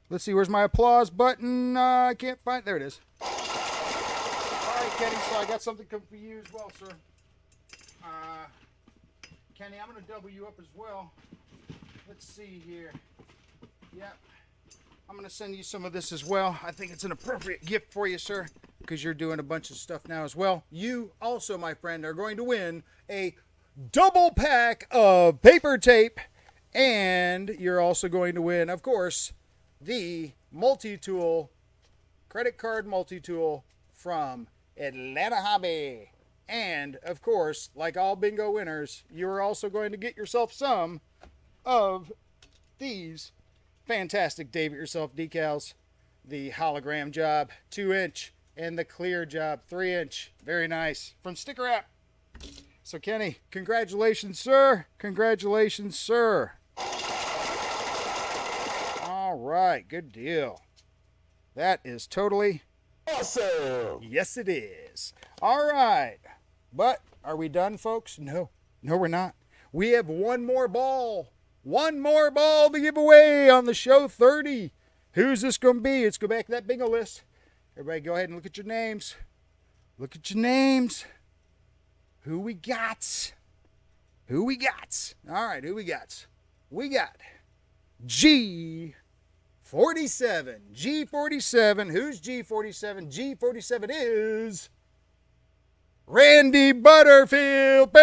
Let's see, where's my applause button? I can't find... There it is. All right, Kenny, so I got something for you as well, sir. Kenny, I'm going to double you up as well. Let's see here. Yep. I'm going to send you some of this as well. I think it's an appropriate gift for you, sir, because you're doing a bunch of stuff now as well. You also, my friend, are going to win a double pack of paper tape, and you're also going to win, of course, the multi-tool, credit card multi-tool from Atlanta Hobby. And, of course, like all bingo winners, you're also going to get yourself some of these fantastic Dave It Yourself decals. The hologram job, 2-inch, and the clear job, 3-inch. Very nice. From Sticker App. So, Kenny, congratulations, sir. Congratulations, sir. All right, good deal. That is totally awesome. Yes, it is. All right. But are we done, folks? No. No, we're not. We have one more ball. One more ball to give away on the show 30. Who's this going to be? Let's go back to that bingo list. Everybody go ahead and look at your names. Look at your names. Who we got? Who we got? All right, who we got? We got G47. G47. Who's G47? G47 is Randy Butterfield.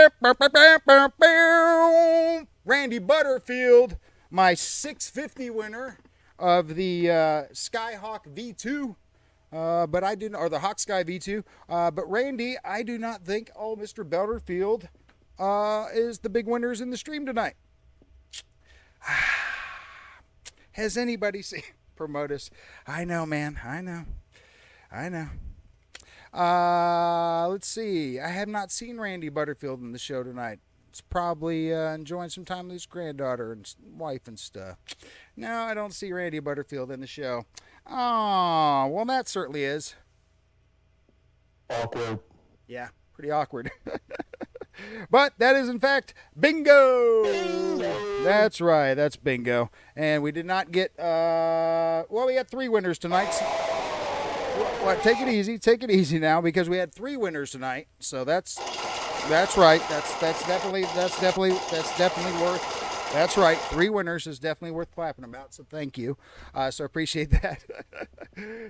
Randy Butterfield, my 650 winner of the Skyhawk V2. But I didn't, or the Hawk Sky V2. But Randy, I do not think Mr. Butterfield is the big winners in the stream tonight. Has anybody seen promote us? I know, man. I know. Let's see. I have not seen Randy Butterfield in the show tonight. It's probably enjoying some time with his granddaughter and wife and stuff. No, I don't see Randy Butterfield in the show. Oh, well, that certainly is awkward. Yeah, pretty awkward. But that is, in fact, bingo. That's right. That's bingo. And we did not get, well, we had 3 winners tonight. Well, take it easy. Take it easy now, because we had 3 winners tonight. So that's right. That's definitely worth. That's right. 3 winners is definitely worth clapping about. So thank you. So I appreciate that.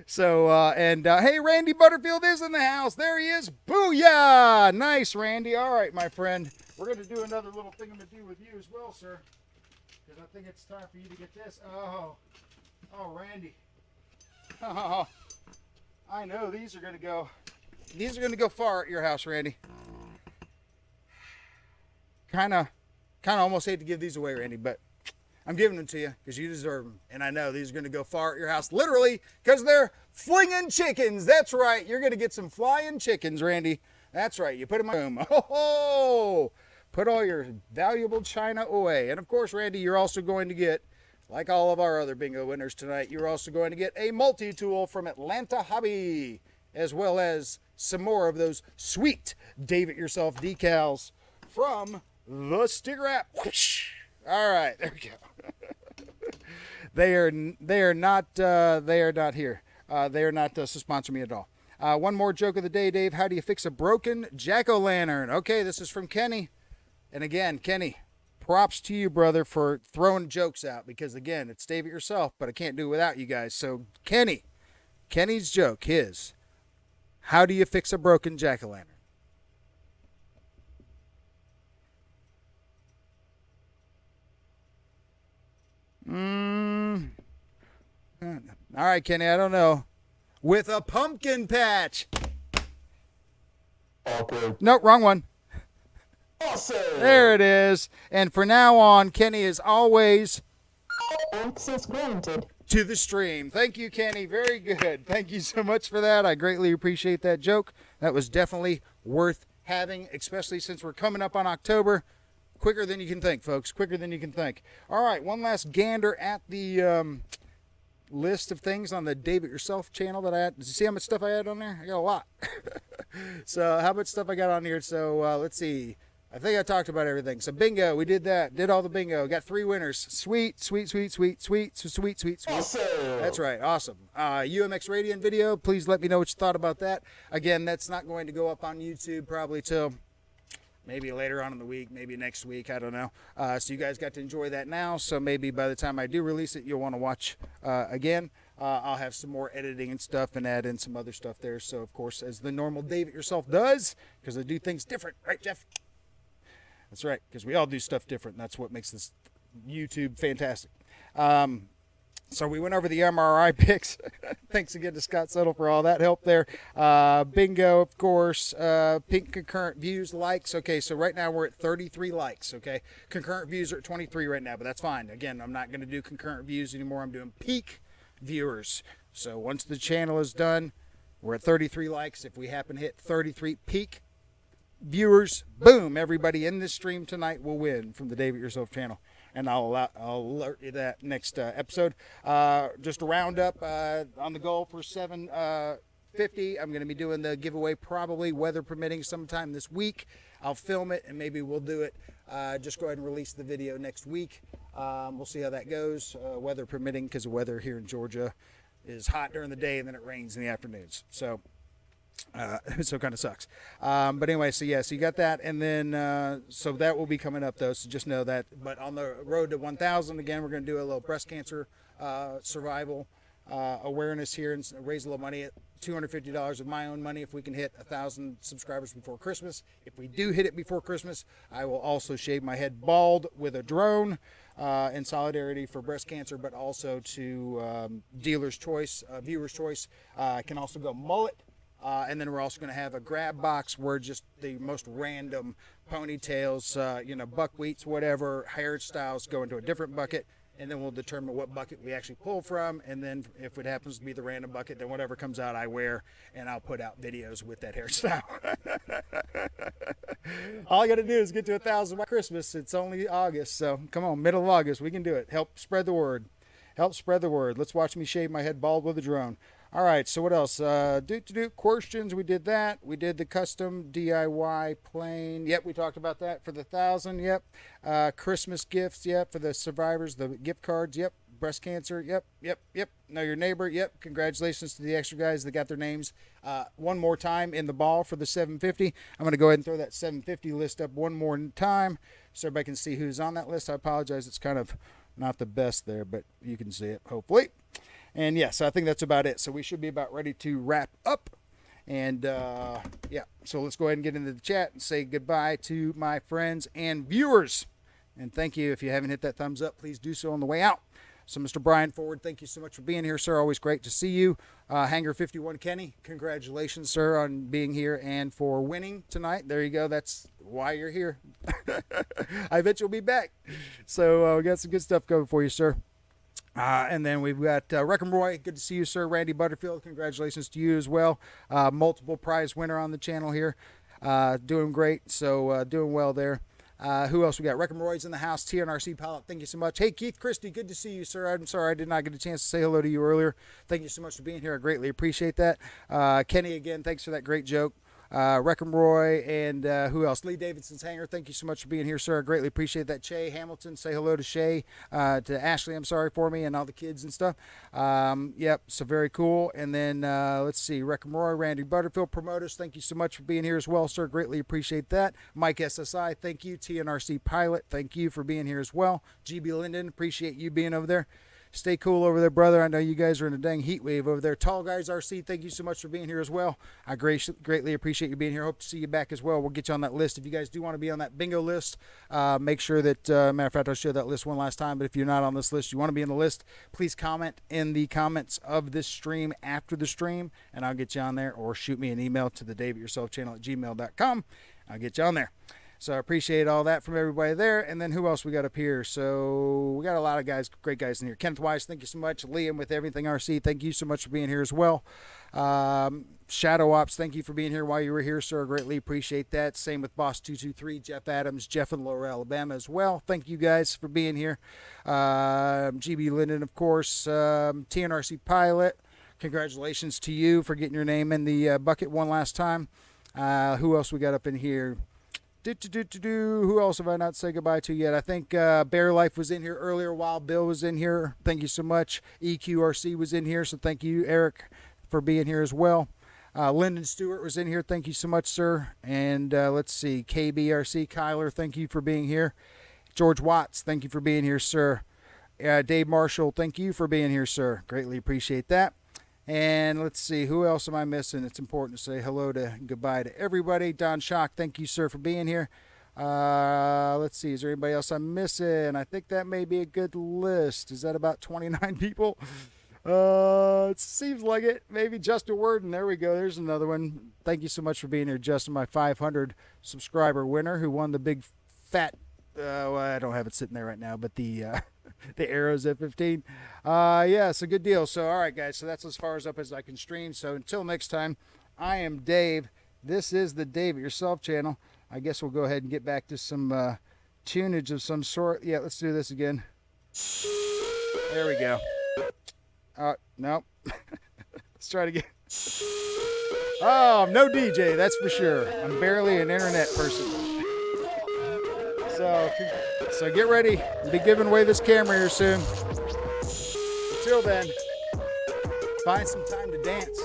So, hey, Randy Butterfield is in the house. There he is. Booyah! Nice, Randy. All right, my friend. We're going to do another little thing I'm going to do with you as well, sir. Because I think it's time for you to get this. Oh, Randy. Oh, I know these are going to go far at your house, Randy. Kind of almost hate to give these away, Randy, but I'm giving them to you because you deserve them. And I know these are going to go far at your house, literally, because they're flinging chickens. That's right. You're going to get some flying chickens, Randy. That's right. You put them in my room. Oh, put all your valuable china away. And, of course, Randy, you're also going to get, like all of our other bingo winners tonight, you're also going to get a multi-tool from Atlanta Hobby, as well as some more of those sweet Dave It Yourself decals from the Sticker App. Whoosh. All right, there we go. They are not here. They are not to sponsor me at all. One more joke of the day, Dave. How do you fix a broken jack-o'-lantern? Okay, this is from Kenny. And again, Kenny, props to you, brother, for throwing jokes out, because again, it's Dave It Yourself, but I can't do it without you guys. So Kenny's joke is, how do you fix a broken jack-o'-lantern? All right, Kenny, I don't know. With a pumpkin patch. Awkward. Nope, wrong one. Awesome. There it is. And for now on, Kenny is always Access granted. to the stream. Thank you, Kenny. Very good. Thank you so much for that. I greatly appreciate that joke. That was definitely worth having, especially since we're coming up on October. Quicker than you can think, folks. Quicker than you can think. All right, one last gander at the list of things on the Dave It Yourself channel that I had. Did you see how much stuff I had on there? I got a lot. So how much stuff I got on here? So let's see. I think I talked about everything. So bingo, we did that. Did all the bingo. Got 3 winners. Sweet, sweet, sweet, sweet, sweet, sweet, sweet, sweet. Awesome. That's right. Awesome. UMX Radiant video. Please let me know what you thought about that. Again, that's not going to go up on YouTube probably till maybe later on in the week, maybe next week. I don't know. So you guys got to enjoy that now. So maybe by the time I do release it, you'll want to watch again. I'll have some more editing and stuff and add in some other stuff there. So, of course, as the normal Dave It Yourself does, because I do things different. Right, Jeff? That's right, because we all do stuff different. And that's what makes this YouTube fantastic. So we went over the MRI picks. Thanks again to Scott Settle for all that help there. Bingo, of course. Pink concurrent views, likes. Okay, so right now we're at 33 likes, okay? Concurrent views are at 23 right now, but that's fine. Again, I'm not going to do concurrent views anymore. I'm doing peak viewers. So once the channel is done, we're at 33 likes. If we happen to hit 33 peak viewers, boom, everybody in this stream tonight will win from the Dave It Yourself channel. And I'll alert you that next episode. Just a roundup on the goal for 750. I'm going to be doing the giveaway probably, weather permitting, sometime this week. I'll film it and maybe we'll do it. Just go ahead and release the video next week. We'll see how that goes, weather permitting, because the weather here in Georgia is hot during the day and then it rains in the afternoons. So it kind of sucks. But anyway, so yeah, so you got that. And then, so that will be coming up though. So just know that, but on the road to 1,000, again, we're going to do a little breast cancer, survival, awareness here and raise a little money at $250 of my own money. If we can hit 1,000 subscribers before Christmas. If we do hit it before Christmas, I will also shave my head bald with a drone, in solidarity for breast cancer, but also to, dealer's choice, viewer's choice. I can also go mullet. And then we're also going to have a grab box where just the most random ponytails, buckwheats, whatever, hairstyles go into a different bucket. And then we'll determine what bucket we actually pull from. And then if it happens to be the random bucket, then whatever comes out, I wear. And I'll put out videos with that hairstyle. All I got to do is get to 1,000 by Christmas. It's only August. So come on, middle of August. We can do it. Help spread the word. Help spread the word. Let's watch me shave my head bald with a drone. All right, so what else? Questions, we did that. We did the custom DIY plane. Yep, we talked about that for the 1,000. Yep. Christmas gifts. Yep. For the survivors, the gift cards. Yep. Breast cancer. Yep. Know your neighbor. Yep. Congratulations to the extra guys that got their names one more time in the ball for the 750. I'm going to go ahead and throw that 750 list up one more time so everybody can see who's on that list. I apologize. It's kind of not the best there, but you can see it, hopefully. And yes, I think that's about it. So we should be about ready to wrap up. And yeah, so let's go ahead and get into the chat and say goodbye to my friends and viewers. And thank you. If you haven't hit that thumbs up, please do so on the way out. So Mr. Brian Ford, thank you so much for being here, sir. Always great to see you. Hangar 51 Kenny, congratulations, sir, on being here and for winning tonight. There you go. That's why you're here. I bet you'll be back. So we got some good stuff going for you, sir. And then we've got Wreckham Roy. Good to see you, sir. Randy Butterfield, congratulations to you as well. Multiple prize winner on the channel here. Doing great. So doing well there. Who else we got? Wreckham Roy's in the house. TNRC Pilot, thank you so much. Hey, Keith Christie, good to see you, sir. I'm sorry I did not get a chance to say hello to you earlier. Thank you so much for being here. I greatly appreciate that. Kenny, again, thanks for that great joke. Wreckham Roy, and who else? Lee Davidson's Hangar, thank you so much for being here, sir. I greatly appreciate that. Shay Hamilton, say hello to Shay, to Ashley, I'm sorry for me, and all the kids and stuff. Yep, so very cool. And then let's see, Wreckham Roy, Randy Butterfield, promoters, thank you so much for being here as well, sir. Greatly appreciate that. Mike SSI, thank you. TNRC Pilot, thank you for being here as well. GB Linden, appreciate you being over there. Stay cool over there, brother. I know you guys are in a dang heat wave over there. Tall Guys RC, thank you so much for being here as well. I greatly appreciate you being here. Hope to see you back as well. We'll get you on that list. If you guys do want to be on that bingo list, make sure that, matter of fact, I'll show that list one last time. But if you're not on this list, you want to be on the list, please comment in the comments of this stream after the stream, and I'll get you on there, or shoot me an email to thedaveityourselfhchannel@gmail.com. I'll get you on there. So I appreciate all that from everybody there. And then who else we got up here? So we got a lot of guys, great guys in here. Kenneth Weiss, thank you so much. Liam with Everything RC, thank you so much for being here as well. Shadow Ops, thank you for being here while you were here, sir. Greatly appreciate that. Same with Boss223, Jeff Adams, Jeff in Lower Alabama as well. Thank you guys for being here. GB Linden, of course. TNRC Pilot, congratulations to you for getting your name in the bucket one last time. Who else we got up in here? Who else have I not said goodbye to yet? I think Bear Life was in here earlier while Bill was in here. Thank you so much. EQRC was in here, so thank you, Eric, for being here as well. Lyndon Stewart was in here. Thank you so much, sir. And let's see, KBRC, Kyler, thank you for being here. George Watts, thank you for being here, sir. Dave Marshall, thank you for being here, sir. Greatly appreciate that. And let's see, who else am I missing? It's important to say hello to, goodbye to everybody. Don Schock, thank you, sir, for being here. Let's see, is there anybody else I'm missing? I think that may be a good list. Is that about 29 people? It seems like it. Maybe Justin Worden. There we go. There's another one. Thank you so much for being here, Justin, my 500 subscriber winner who won the big fat, well, I don't have it sitting there right now, but the Arrows F-15. Yeah, it's a good deal. So, all right, guys. So that's as far as up as I can stream. So until next time, I am Dave. This is the Dave It Yourself channel. I guess we'll go ahead and get back to some tunage of some sort. Yeah, let's do this again. There we go. Nope. Let's try it again. Oh, I'm no DJ, that's for sure. I'm barely an internet person. So get ready. We'll be giving away this camera here soon. Until then, find some time to dance.